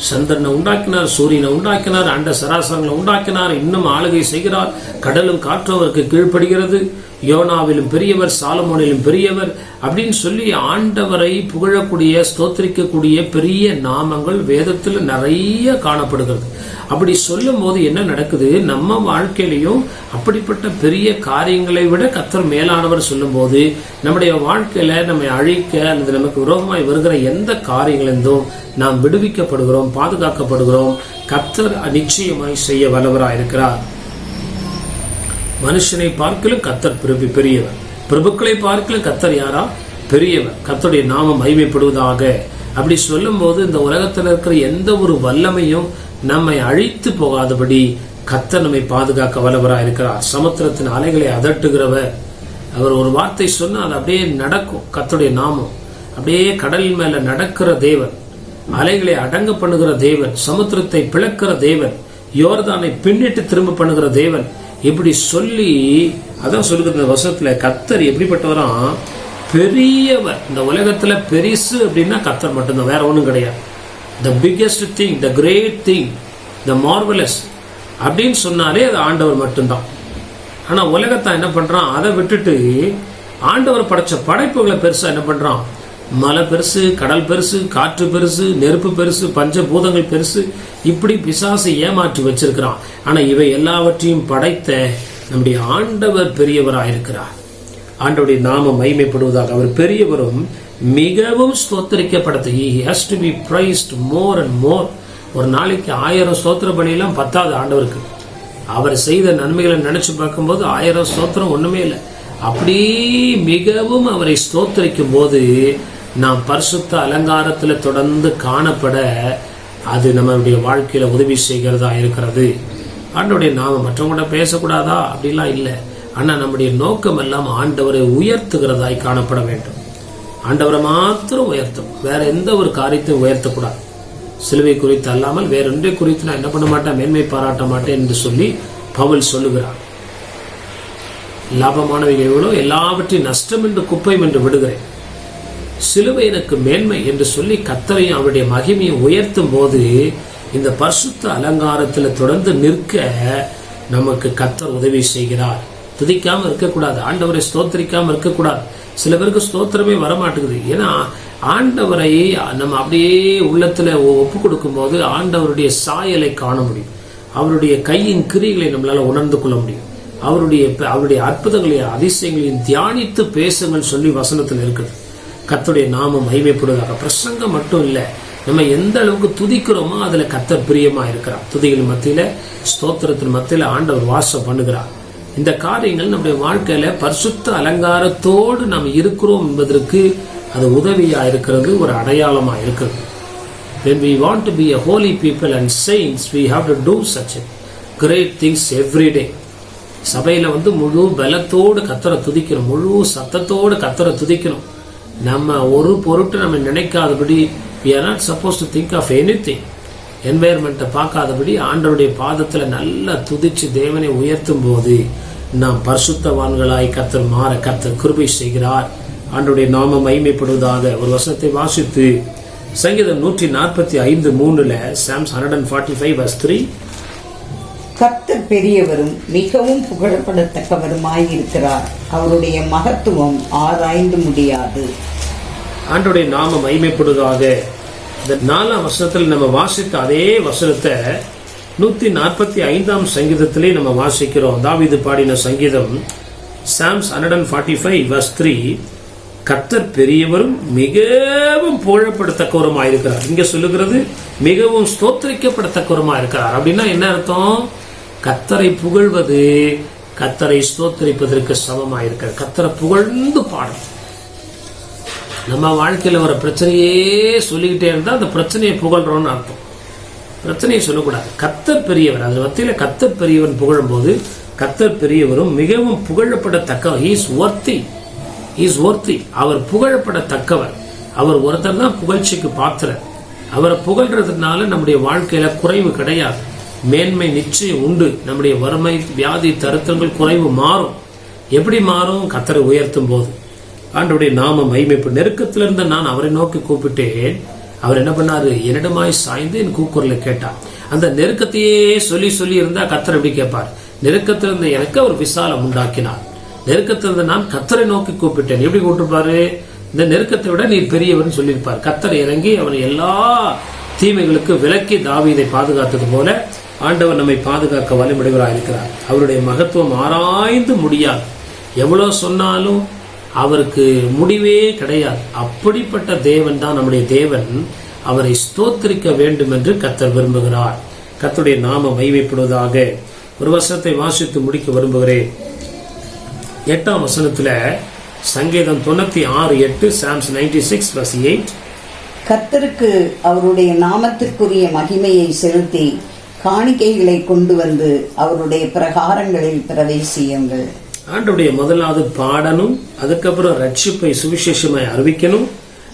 சந்திரனை உண்டாக்கினார், சூரியனை உண்டாக்கினார், அண்ட சராசரங்களை உண்டாக்கினார், இன்னும் ஆளுகை செய்கிறார். கடலும் காற்றும் அவருக்கு கீழ்ப்படுகிறது. யோனாவிலும் பெரியவர், சாலமோனிலும் பெரியவர் அப்படின்னு சொல்லி ஆண்டவரை புகழக்கூடிய, ஸ்தோத்திரிக்கக்கூடிய பெரிய நாமங்கள் வேதத்தில் நிறைய காணப்படுகிறது. அப்படி சொல்லும் போது என்ன நடக்குது, நம்ம வாழ்க்கையிலையும் அப்படிப்பட்ட பெரிய காரியங்களை விட கர்த்தர் மேலானவர் சொல்லும் போது நம்முடைய வாழ்க்கையில நம்மை அழிக்க அல்லது நமக்கு விரோதமாய் வருகிற எந்த காரியங்களிலிருந்தும் நாம் விடுவிக்கப்படுகிறோம், பாதுகாக்கப்படுகிறோம். கர்த்தர் நிச்சயமாய் செய்ய வல்லவராயிருக்கிறார். மனுஷனை பார்க்கலும் கர்த்தர் பெரியவர், பிரபுக்களை பார்க்கலும் கர்த்தர் யாரா பெரியவர். கர்த்தருடைய நாமம் மகிமைப்படுவதாக. அப்படி சொல்லும் போது இந்த உலகத்தில் இருக்கிற எந்த ஒரு வல்லமையும் நம்மை அழித்து போகாதபடி கர்த்தர் நம்மை பாதுகாக்க வல்லவராயிருக்கிறார். சமுத்திரத்தின் அலைகளை அதட்டுகிறவர். அவர் ஒரு வார்த்தை சொன்னா அது அப்படியே நடக்கும். கர்த்தருடைய நாமம் அப்படியே கடல் மேல நடக்கிற தேவன், அலைகளை அடங்க பண்ணுகிற தேவன், சமுத்திரத்தை பிளக்கிற தேவன், யோர்தானை பின்னிட்டு திரும்ப பண்ணுகிற தேவன். இப்படி சொல்லி அதான் சொல்லுகிற வசனத்துல கர்த்தர் எப்படிப்பட்டவரா, பெரியவர். இந்த உலகத்துல பெரிசு அப்படின்னா கர்த்தர் மட்டும்தான், வேற ஒண்ணும் கிடையாது. the biggest thing, the great thing, the marvelous அப்படின்னு சொன்னாலே அது ஆண்டவர் மட்டும்தான். ஆனா உலகத்தை என்ன பண்றான், அதை விட்டுட்டு ஆண்டவர் படைச்ச படைப்புகளை பெருசா என்ன பண்றான், மலை பெருசு, கடல் பெருசு, காற்று பெருசு, நெருப்பு பெருசு, பஞ்சபூதங்கள் பெருசு, இப்படி பிசாசை ஏமாற்றி வச்சிருக்கிறான். ஆனா இவை எல்லாவற்றையும் படைத்த நம்முடைய ஆண்டவர் பெரியவராயிருக்கிறார். ஆண்டவருடைய நாமம் மகிமைப்படுவதாக. அவர் பெரியவரும் மிகவும் ஸ்தோத்திரிக்கப்பட்டது. he has to be praised more and more. ஒரு நாளைக்கு 1000 ஸ்தோத்திர பலியெல்லாம் பத்தாது ஆண்டவருக்கு. அவர் செய்த நன்மைகளை நினைச்சு பார்க்கும்போது 1000 ஸ்தோத்திரம் ஒண்ணுமே இல்லை. அப்படி மிகவும் அவரை ஸ்தோத்திரிக்கும் போது நாம் பரிசுத்த அலங்காரத்துல தொடர்ந்து காணப்பட அது நம்மளுடைய வாழ்க்கையில உதவி செய்கிறதா இருக்கிறது. ஆண்டவருடைய நாம மற்றவங்களோட பேசக்கூடாதா அப்படிலாம் இல்லை. ஆனா நம்முடைய நோக்கம் எல்லாம் ஆண்டவரை உயர்த்துகிறதாய் காணப்பட வேண்டும். ஆண்டவரை மாத்திரம் உயர்த்தும், வேற எந்த ஒரு காரியத்தையும் உயர்த்தக்கூடாது. சிலுவை குறித்து அல்லாமல் வேற ஒன்றை குறித்து நான் என்ன பண்ண மாட்டேன், மேன்மை பாராட்ட மாட்டேன் என்று சொல்லி பவுல் சொல்லுகிறார். லாபமானவைகள் எவ்வளோ, எல்லாவற்றையும் நஷ்டம் என்று குப்பையும் என்று விடுகிறேன், சிலுவை எனக்கு மேன்மை என்று சொல்லி கர்த்தரையும் அவருடைய மகிமையை உயர்த்தும் போது இந்த பரிசுத்த அலங்காரத்தில் தொடர்ந்து நிற்க நமக்கு கர்த்தர் உதவி செய்கிறார். துதிக்காம இருக்கக்கூடாது, ஆண்டவரை ஸ்தோத்திரிக்காம இருக்கக்கூடாது. சில பேருக்கு ஸ்தோத்திரமே வரமாட்டேங்குது. ஏன்னா ஆண்டவரை நம்ம அப்படியே உள்ளத்துல ஒப்பு கொடுக்கும் போது ஆண்டவருடைய சாயலை காண முடியும், அவருடைய கையின் கிரிகளை நம்மளால உணர்ந்து கொள்ள முடியும், அவருடைய அற்புதங்களையும் அதிசயங்களையும் தியானித்து பேசுங்கள் சொல்லி வசனத்தில் இருக்குது. கர்த்தருடைய நாமம் மகிமைப்படுவதாக. பிரசங்கம் மட்டும் இல்ல, நம்ம எந்த அளவுக்கு துதிக்கிறோமோ அதுல கர்த்தர் பிரியமா இருக்கிறார். துதிகள் மத்தியில, ஸ்தோத்திரத்தின் மத்தியில ஆண்டவர் வாசம் பண்ணுகிறார். இந்த காரியங்கள் நம்முடைய வாழ்க்கையில பரிசுத்த அலங்காரத்தோடு நாம் இருக்கிறோம் என்பதற்கு அது உதவியா இருக்கிறது, ஒரு அடையாளமா இருக்கிறது. When we want to be a holy people and saints, we have to do such great things every day. சபையில முழு பலத்தோடு கர்த்தரை துதிக்கணும், முழு சத்தத்தோடு கர்த்தரை துதிக்கணும். நம்ம ஒரு பொருட்டு நம்ம நினைக்காதபடி, we are not supposed to think of anything. என்வைரன்மெண்ட்டை பார்க்காதபடி ஆண்டவருடைய பாதத்துல நல்லா துதிச்சு தேவனை உயர்த்தும் போது நாம் பரிசுத்தவான்களாய் கர்த்தர் மாற கர்த்தர் கிருபை செய்கிறார். ஆண்டவருடைய நாமம் மகிமைப்படுவதாக. ஒரு வசனத்தை வாசித்து சங்கீதம் 145:3 Psalms 145:3 கர்த்தர் பெரியவரும் மிகவும் புகழப்படத்தக்கவருமாய் இருக்கிறார், அவருடைய மகத்துவம் ஆராய்ந்து முடியாது. ஆண்டவருடைய நாமம் மகிமைப்படுவதாக. இந்த 4ஆம் வசனத்தில் நம்ம வாசித்த அதே வசனத்தை 145ஆம் சங்கீதத்திலே நம்ம வாசிக்கிறோம். தாவீது பாடின சங்கீதம் Psalms 145:3 கர்த்தர் பெரியவரும் மிகவும் புகழப்படத்தக்கவருமாயிருக்கிறார். இங்க சொல்லுகிறது மிகவும் ஸ்தோத்திரிக்கப்படத்தக்கவருமாயிருக்கிறார். அப்படின்னா என்ன அர்த்தம்? கர்த்தரை புகழ்வது கர்த்தரை ஸ்தோத்திரிப்பதற்கு சமமாயிருக்கிறார். கர்த்தரை புகழ்ந்து பாடும். நம்ம வாழ்க்கையில வர பிரச்சனையே சொல்லிக்கிட்டே இருந்தா அந்த பிரச்சனையை புகழ்றோம்னு அர்த்தம். பிரச்சனையை சொல்லக்கூடாது. கர்த்தர் பெரியவர், அது மத்தியில கர்த்தர் பெரியவன் புகழும் போது கர்த்தர் பெரியவரும் மிகவும் புகழப்படத்தக்கவர். இஸ் ஒர்த்தி, அவர் புகழப்படத்தக்கவர். அவர் ஒருத்தர் தான் புகழ்ச்சிக்கு பாத்திரர். அவரை புகழ்றதுனால நம்முடைய வாழ்க்கையில குறைவு கிடையாது, மேன்மை நிச்சயம் உண்டு. நம்முடைய வறுமை, வியாதி, தருத்தங்கள், குறைவு மாறும். எப்படி மாறும்? கர்த்தரை உயர்த்தும் போது. ஆண்டவருடைய நாமம் மகிமைப்படும். நெருக்கத்திலிருந்து நான் அவரை நோக்கி கூப்பிட்டேன், அவர் என்ன பண்ணாரு? என்னிடமாய் சாய்ந்து என் கூக்குரலை கேட்டார். அந்த நெருக்கத்தையே சொல்லி சொல்லி இருந்தா கர்த்தர் எப்படி கேட்பார்? நெருக்கத்திலிருந்து எனக்கு அவர் விசாலம் உண்டாக்கினார். நெருக்கத்திலிருந்து நான் கர்த்தரை நோக்கி கூப்பிட்டேன். எப்படி கூப்பிட்டுப்பாரு? இந்த நெருக்கத்தை விட நீ பெரியவர்னு சொல்லியிருப்பார். கர்த்தர் இறங்கி அவனை எல்லா தீமைகளுக்கு விலக்கி தாவீதை பாதுகாத்தது போல ஆண்டவர் நம்மை பாதுகாக்க வலிமையுடையவராக இருக்கிறார். அவருடைய மகத்துவம் ஆராய்ந்து முடியாது. எவ்வளவு சொன்னாலும் அவருக்கு முடிவே கிடையாது. அப்படிப்பட்ட தேவன் தான் நம்முடைய தேவன். அவரை ஸ்தோத்திரிக்க வேண்டும் என்று கர்த்தர் விரும்புகிறார். கர்த்தருடைய நாமம் மகிமைப்படுவதாக. ஒரு வசனத்தை வாசித்து முடிக்க விரும்புகிறேன். 8ஆம் வசனத்துல சங்கீதம் 96:8, Psalms 96:8, கர்த்தருக்கு அவருடைய நாமத்திற்குரிய மகிமையை செலுத்தி காணிக்கைகளை கொண்டு வந்து அவருடைய பிரகாரங்களில் பிரவேசியுங்கள். ஆண்டவருடைய முதலாவது பாடணும், அதுக்கப்புறம் ரட்சிப்பை சுவிசேஷமாய் அறிவிக்கணும்,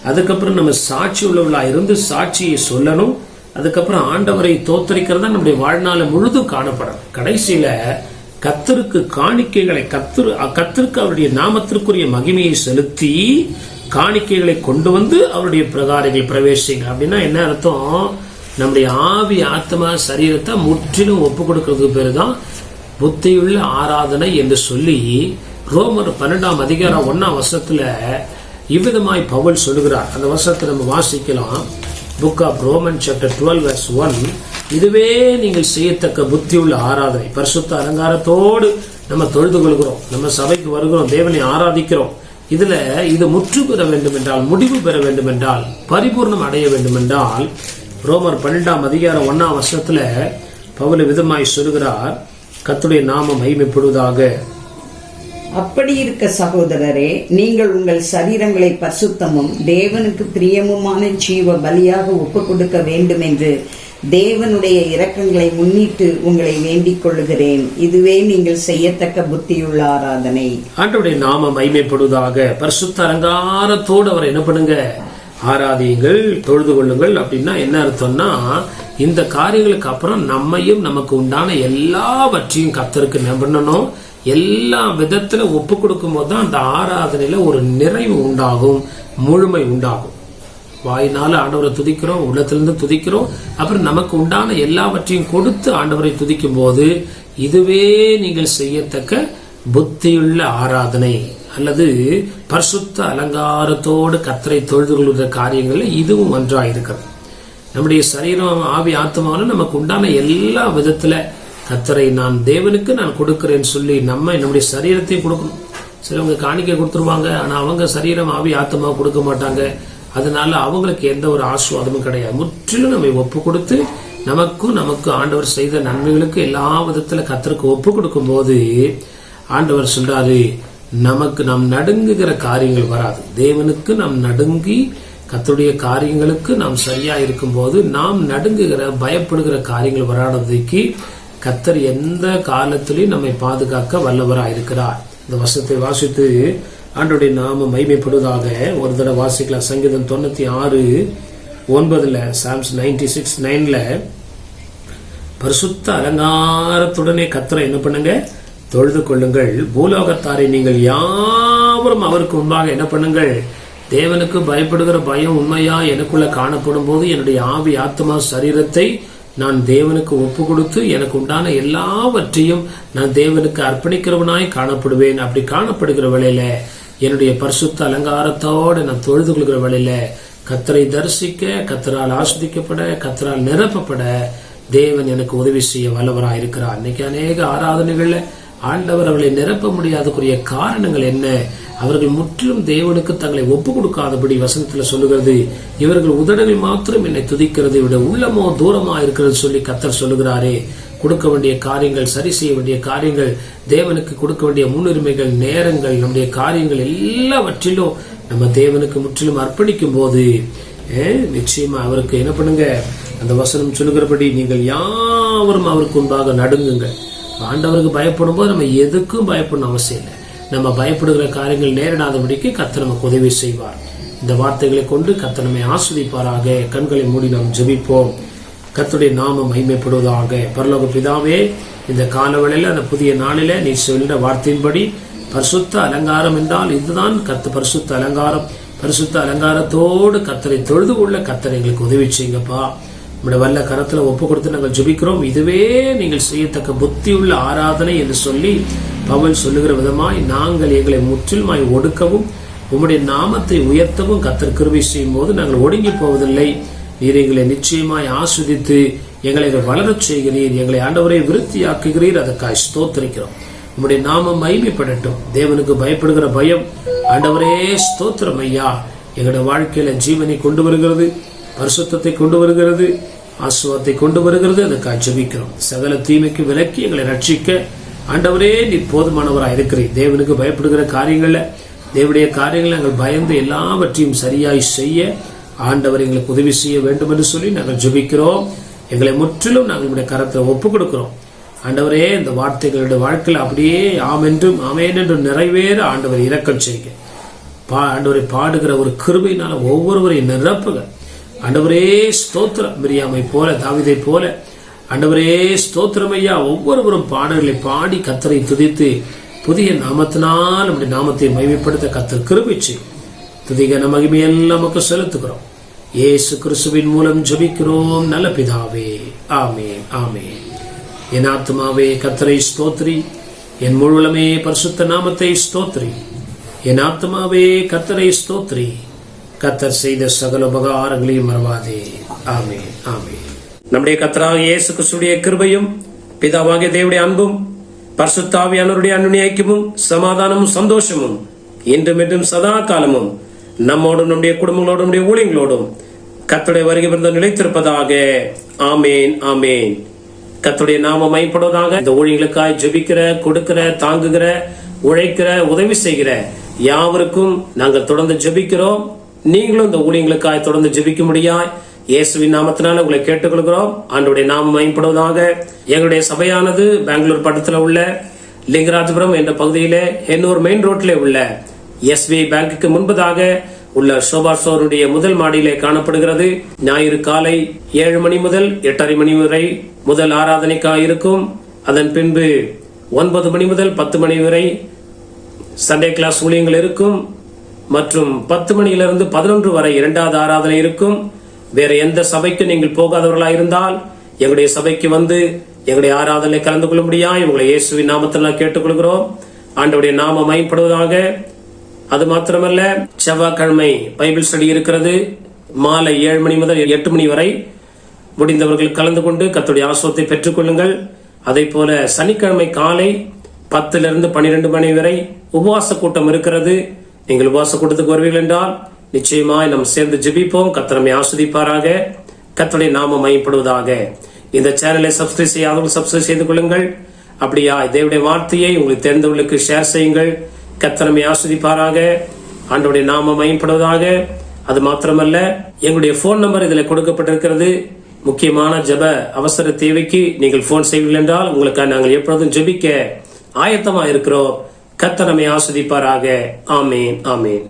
அதுக்கப்புறம் நம்ம சாட்சி உள்ளவர்களா இருந்து சாட்சியை சொல்லணும், அதுக்கப்புறம் ஆண்டவரை தோத்தரிக்கிறதா நம்முடைய வாழ்நாள முழுதும் காணப்படும். கடைசியில கர்த்தருக்கு காணிக்கைகளை கர்த்தருக்கு அவருடைய நாமத்திற்குரிய மகிமையை செலுத்தி காணிக்கைகளை கொண்டு வந்து அவருடைய பிரகாரங்கள் பிரவேசிங்க. அப்படின்னா என்ன அர்த்தம்? நம்முடைய ஆவி, ஆத்மா, சரீரத்தை முற்றிலும் ஒப்பு கொடுக்கறதுக்கு பேரு தான் புத்தியுள்ள ஆராதனை என்று சொல்லி ரோமர் 12ஆம் அதிகாரம் 1ஆம் வசனத்துல இவ்விதமாய் பவுல் சொல்லுகிறார். அந்த வசனத்தை நம்ம வாசிக்கலாம். Book of Roman chapter 12:1. இதுவே நீங்கள் செய்யத்தக்க புத்தியுள்ள ஆராதனை. பரிசுத்த அலங்காரத்தோடு நம்ம தொழுது கொள்கிறோம், நம்ம சபைக்கு வருகிறோம், தேவனை ஆராதிக்கிறோம். இதுல இது முற்று பெற வேண்டும் என்றால், முடிவு பெற வேண்டும் என்றால், பரிபூர்ணம் அடைய வேண்டும் என்றால் ரோமர் 12ஆம் அதிகாரம் 1ஆம் வசனத்துல பவுல் விதமாய் சொல்லுகிறார், கர்த்தருடைய நாமம் மகிமைப்படுவதாக. அப்படி இருக்க சகோதரரே, நீங்கள் உங்கள் சரீரங்களை பரிசுத்தமும் தேவனுக்கு பிரியமுமான ஜீவ பலியாக ஒப்புக் கொடுக்க வேண்டும் என்று தேவனுடைய இரக்கங்களை முன்னிட்டு உங்களை வேண்டிக் கொள்ளுகிறேன். இதுவே நீங்கள் செய்யத்தக்க புத்தியுள்ள ஆராதனை. ஆண்டவருடைய நாமம் மகிமைப்படுவதாக. பரிசுத்த அலங்காரத்தோடு அவரை என்ன பண்ணுங்க? ஆராதியுங்கள், தொழுது கொள்ளுங்கள். அப்படின்னா என்ன அர்த்தம்னா, இந்த காரியங்களுக்கு அப்புறம் நம்மையும் நமக்கு உண்டான எல்லாவற்றையும் கர்த்தருக்கு நம்பணும். எல்லா விதத்துல ஒப்பு கொடுக்கும் போது தான் அந்த ஆராதனையில ஒரு நிறைவு உண்டாகும், முழுமை உண்டாகும். வாயினால ஆண்டவரை துதிக்கிறோம், உள்ளத்திலிருந்து துதிக்கிறோம். அப்புறம் நமக்கு உண்டான எல்லாவற்றையும் கொடுத்து ஆண்டவரை துதிக்கும் போது இதுவே நீங்கள் செய்யத்தக்க புத்தியுள்ள ஆராதனை அல்லது பரிசுத்த அலங்காரத்தோடு கர்த்தரை தொழுது கொள்கிற காரியங்கள்ல இதுவும் ஒன்றாயிருக்கிறது. நம்முடைய சரீரம், ஆவி, ஆத்மாவில நமக்கு உண்டான எல்லா விதத்துல கர்த்தரை நான் தேவனுக்கு நான் கொடுக்கிறேன்னு சொல்லி நம்முடைய சரீரத்தையும் கொடுக்கணும். சிலவங்க காணிக்கை கொடுத்துருவாங்க, ஆனா அவங்க சரீரம், ஆவி, ஆத்மா கொடுக்க மாட்டாங்க. அதனால அவங்களுக்கு எந்த ஒரு ஆசீர்வாதமும் கிடையாது. முற்றிலும் நம்ம ஒப்பு கொடுத்து நமக்கு ஆண்டவர் செய்த நன்மைகளுக்கு எல்லா விதத்துல கர்த்தருக்கு ஒப்பு கொடுக்கும் போது ஆண்டவர் சொல்றாரு, நமக்கு நாம் நடுங்குகிற காரியங்கள் வராது. தேவனுக்கு நாம் நடுங்கி கர்த்தருடைய காரியங்களுக்கு நாம் சரியா இருக்கும் போது நாம் நடுங்குகிற, பயப்படுகிற காரியங்கள் வராததுக்கு கர்த்தர் எந்த காலத்திலையும் நம்மை பாதுகாக்க வல்லவராயிருக்கிறார். இந்த வசனத்தை வாசித்து ஆண்டவருடைய நாமம் மகிமைப்படுவதாக. ஒரு தடவை வாசிக்கலாம். சங்கீதம் 96:9, Psalms 96:9, பரிசுத்த அலங்காரத்துடனே கர்த்தரை என்ன பண்ணுங்க? தொழுது கொள்ளுங்கள். பூலோகத்தாரை நீங்கள் யாவரும் அவருக்கு முன்பாக என்ன பண்ணுங்கள்? தேவனுக்கு பயப்படுகிற பயம் உண்மையா எனக்குள்ள காணப்படும் போது என்னுடைய ஆவி, ஆத்மா, சரீரத்தை நான் தேவனுக்கு ஒப்பு கொடுத்து எனக்கு உண்டான எல்லாவற்றையும் நான் தேவனுக்கு அர்ப்பணிக்கிறவனாய் காணப்படுவேன். அப்படி காணப்படுகிற வேளையில என்னுடைய பரிசுத்த அலங்காரத்தோடு நான் தொழுது கொள்கிற வேளையில கர்த்தரை தரிசிக்க, கர்த்தரால் ஆஸ்வதிக்கப்பட, கர்த்தரால் நிரப்பப்பட தேவன் எனக்கு உதவி செய்ய வல்லவராயிருக்கிறார். இன்னைக்கு அநேக ஆராதனைகள்ல ஆண்டவர் அவர்களை நிரப்ப முடியாதக்குரிய காரணங்கள் என்ன? அவர்கள் முற்றிலும் தேவனுக்கு தங்களை ஒப்பு கொடுக்காதபடி வசனத்துல சொல்லுகிறது. இவர்கள் உதடுகள் மாத்திரம் என்னை துதிக்கிறதை விட உள்ளமோ தூரமா இருக்கிறது சொல்லி கர்த்தர் சொல்லுகிறாரே. கொடுக்க வேண்டிய காரியங்கள், சரி செய்ய வேண்டிய காரியங்கள், தேவனுக்கு கொடுக்க வேண்டிய முன்னுரிமைகள், நேரங்கள், நம்முடைய காரியங்கள் எல்லாவற்றிலும் நம்ம தேவனுக்கு முற்றிலும் அர்ப்பணிக்கும் போது நிச்சயமா அவருக்கு என்ன பண்ணுங்க? அந்த வசனம் சொல்லுகிறபடி நீங்கள் யாவரும் அவருக்கு முன்பாக நடுங்குங்கள். ஆண்டவருக்கு பயப்படும் போது நம்ம எதுக்கும் பயப்படணும் அவசியம் இல்லை. நம்ம பயப்படுகிற காரியங்கள் நேரிடாதபடிக்கு கர்த்தர் நமக்கு உதவி செய்வார். இந்த வார்த்தைகளை கொண்டு கர்த்தர் நம்மை ஆஸ்வதிப்பாராக. கண்களை மூடி நாம் ஜெபிப்போம். கர்த்தருடைய நாமம் மகிமைப்படுவதாக. பரலோக பிதாவே, இந்த காலவேளையில அந்த புதிய நாளில நீ சொல்ற வார்த்தையின்படி பரிசுத்த அலங்காரம் என்றால் இதுதான். பரிசுத்த அலங்காரம். பரிசுத்த அலங்காரத்தோடு கர்த்தரை தொழுது கொள்ள கர்த்தர் எங்களுக்கு உதவி செய்யுங்கப்பா. நம்முடைய வல்ல கரத்துல ஒப்பு கொடுத்து நாங்கள் ஜெபிக்கிறோம். இதுவே நீங்கள் செய்யத்தக்க புத்தியுள்ள ஆராதனை என்று சொல்லி பவுல் சொல்லுகிற விதமாய் நாங்கள் எங்களை முற்றிலுமாய் ஒடுக்கவும் உம்முடைய நாமத்தை உயர்த்தவும் கர்த்தர் கிருபை செய்யும் போது நாங்கள் ஒடுங்கி போவதில்லை. நீர் எங்களை நிச்சயமாய் ஆஸ்வதித்து எங்களை வளரச் செய்கிறீர். எங்களை ஆண்டவரை விருத்தியாக்குகிறீர். அதற்காக ஸ்தோத்திரிக்கிறோம். உம்முடைய நாமம் மகிமைப்படட்டும். தேவனுக்கு பயப்படுகிற பயம் ஆண்டவரே ஸ்தோத்திரம் ஐயா எங்களுடைய வாழ்க்கையில ஜீவனை கொண்டு வருகிறது, பரிசுத்தத்தை கொண்டு வருகிறது, ஆசுவாத்தை கொண்டு வருகிறது. அதுக்காக ஜெபிக்கிறோம். சகல தீமைக்கு விலக்கி எங்களை ரட்சிக்க ஆண்டவரே நீ போதுமானவராக இருக்கிறீர். தேவனுக்கு பயப்படுகிற காரியங்கள்ல தேவனுடைய காரியங்களை நாங்கள் பயந்து எல்லாவற்றையும் சரியாய் செய்ய ஆண்டவர் எங்களுக்கு உதவி செய்ய வேண்டும் என்று சொல்லி நாங்கள் ஜெபிக்கிறோம். எங்களை முற்றிலும் நாங்கள் உடைய கரத்தில் ஒப்புக் கொடுக்கிறோம். ஆண்டவரே, இந்த வார்த்தைகளுடைய வாழ்க்கையில் அப்படியே ஆம் என்றும் ஆமேன் என்றும் நிறைவேற ஆண்டவர் இரக்கம் செய்க. ஆண்டவரை பாடுகிற ஒரு கிருபையினால ஒவ்வொருவரையும் நிரப்புக. ஆண்டவரே ஸ்தோத்திரம். மிரியாமை போல தாவீதை போல ஆண்டவரே ஸ்தோத்திரம் ஐயா. ஒவ்வொருவரும் பாடல்களை பாடி கர்த்தரை துதித்து புதிய நாமத்தினால் நம்முடைய நாமத்தை மகிமைப்படுத்த கர்த்தர் கிருபை செய்யும். துதிகன மகிமையெல்லாம் நமக்கு செலுத்துகிறோம். இயேசு கிறிஸ்துவின் மூலம் ஜெபிக்கிறோம் நல்ல பிதாவே. ஆமென், ஆமென். என் ஆத்துமாவே கர்த்தரை ஸ்தோத்திரி, என் முழுவலமே பரிசுத்த நாமத்தை ஸ்தோத்திரி. என் ஆத்துமாவே கர்த்தரை ஸ்தோத்திரி, கர்த்தர் செய்த சகல உபகாரங்களையும் மறவாதே. ஆமென், ஆமென். நம்முடைய கர்த்தராகிய இயேசு கிறிஸ்துவின் கிருபையும் பிதாவாகிய தேவனுடைய அன்பும் பரிசுத்த ஆவியானவருடைய அன்பின் ஐக்கியமும் சமாதானமும் சந்தோஷமும் இன்றும் என்றும் சதா காலமும் நம்மோடும் நம்முடைய குடும்பங்களோடும் நம்முடைய ஊழியங்களோடும் கர்த்தருடைய வருகை விருந்தம் நிலைத்திருப்பதாக. ஆமேன், ஆமேன். கர்த்தருடைய நாமம் மகிமைப்படுவதாக. இந்த ஊழியர்களுக்காய் ஜெபிக்கிற, கொடுக்கிற, தாங்குகிற, உழைக்கிற, உதவி செய்கிற யாவருக்கும் நாங்கள் தொடர்ந்து ஜெபிக்கிறோம். நீங்களும் இந்த ஊழியங்களுக்காய் தொடர்ந்து ஜெபிக்க முடியாய் இயேசுவின் நாமத்தினால உங்களை கேட்டுக்கொள்கிறோம். ஆண்டவருடைய நாமம் மகிமைப்படுவதாக. எங்களுடைய சபையானது பெங்களூர் பட்டத்துல உள்ள லிங்கராஜபுரம் என்ற பகுதியிலே எண்ணூர் மெயின் ரோட்ல உள்ள SBI பேங்குக்கு முன்பதாக உள்ள சோபா ஸ்டோருடைய முதல் மாடியிலே காணப்படுகிறது. ஞாயிறு காலை 7 மணி முதல் 8:30 மணி வரை முதல் ஆராதனைக்காக இருக்கும். அதன் பின்பு 9 மணி முதல் 10 மணி வரை சண்டே கிளாஸ் ஊழியங்கள் இருக்கும். மற்றும் 10 மணியிலிருந்து 11 வரை இரண்டாவது ஆராதனை இருக்கும். வேற எந்த சபைக்கு நீங்கள் போகாதவர்களாக இருந்தால் எங்களுடைய சபைக்கு வந்து எங்களுடைய ஆராதனை கலந்து கொள்ள முடியாது. உங்களை இயேசுவின் நாமத்தில் கேட்டுக்கொள்கிறோம். ஆண்டவருடைய நாமம் மகிமைப்படுவதாக. அது மாத்திரமல்ல, செவ்வாய்க்கிழமை பைபிள் ஸ்டடி இருக்கிறது. மாலை 7 மணி முதல் 8 மணி வரை முடிந்தவர்கள் கலந்து கொண்டு கர்த்தருடைய ஆசீர்வாதத்தை பெற்றுக் கொள்ளுங்கள். அதே போல சனிக்கிழமை காலை 10 to 12 மணி வரை உபவாச கூட்டம் இருக்கிறது. நீங்கள் உபவாச கூட்டத்துக்கு வருவீர்கள் என்றால் நிச்சயமாய் நாம் சேர்ந்து ஜெபிப்போம். கர்த்தர் நம்மை ஆசீர்வதிப்பாராக. கர்த்தருடைய நாமம் மகிமைப்படுவதாக. இந்த சேனலை சப்ஸ்கிரைப் செய்யாதவர்கள் சப்ஸ்கிரைப் செய்து கொள்ளுங்கள். அப்படியா தேவனுடைய வார்த்தையை உங்களுக்கு தெரிந்தவர்களுக்கு ஷேர் செய்யுங்கள். கர்த்தர் நம்மை ஆசீர்வதிப்பாராக. ஆண்டவருடைய நாமம் மகிமைப்படுவதாக. அது மாத்திரமல்ல, எங்களுடைய போன் நம்பர் இதில் கொடுக்கப்பட்டிருக்கிறது. முக்கியமான ஜெப அவசர தேவைக்கு நீங்கள் போன் செய்வீர்கள் என்றால் உங்களுக்கு நாங்கள் எப்பொழுதும் ஜெபிக்க ஆயத்தமா இருக்கிறோம். கர்த்தர் நம்மை ஆசீர்வதிப்பாராக. ஆமென், ஆமென்.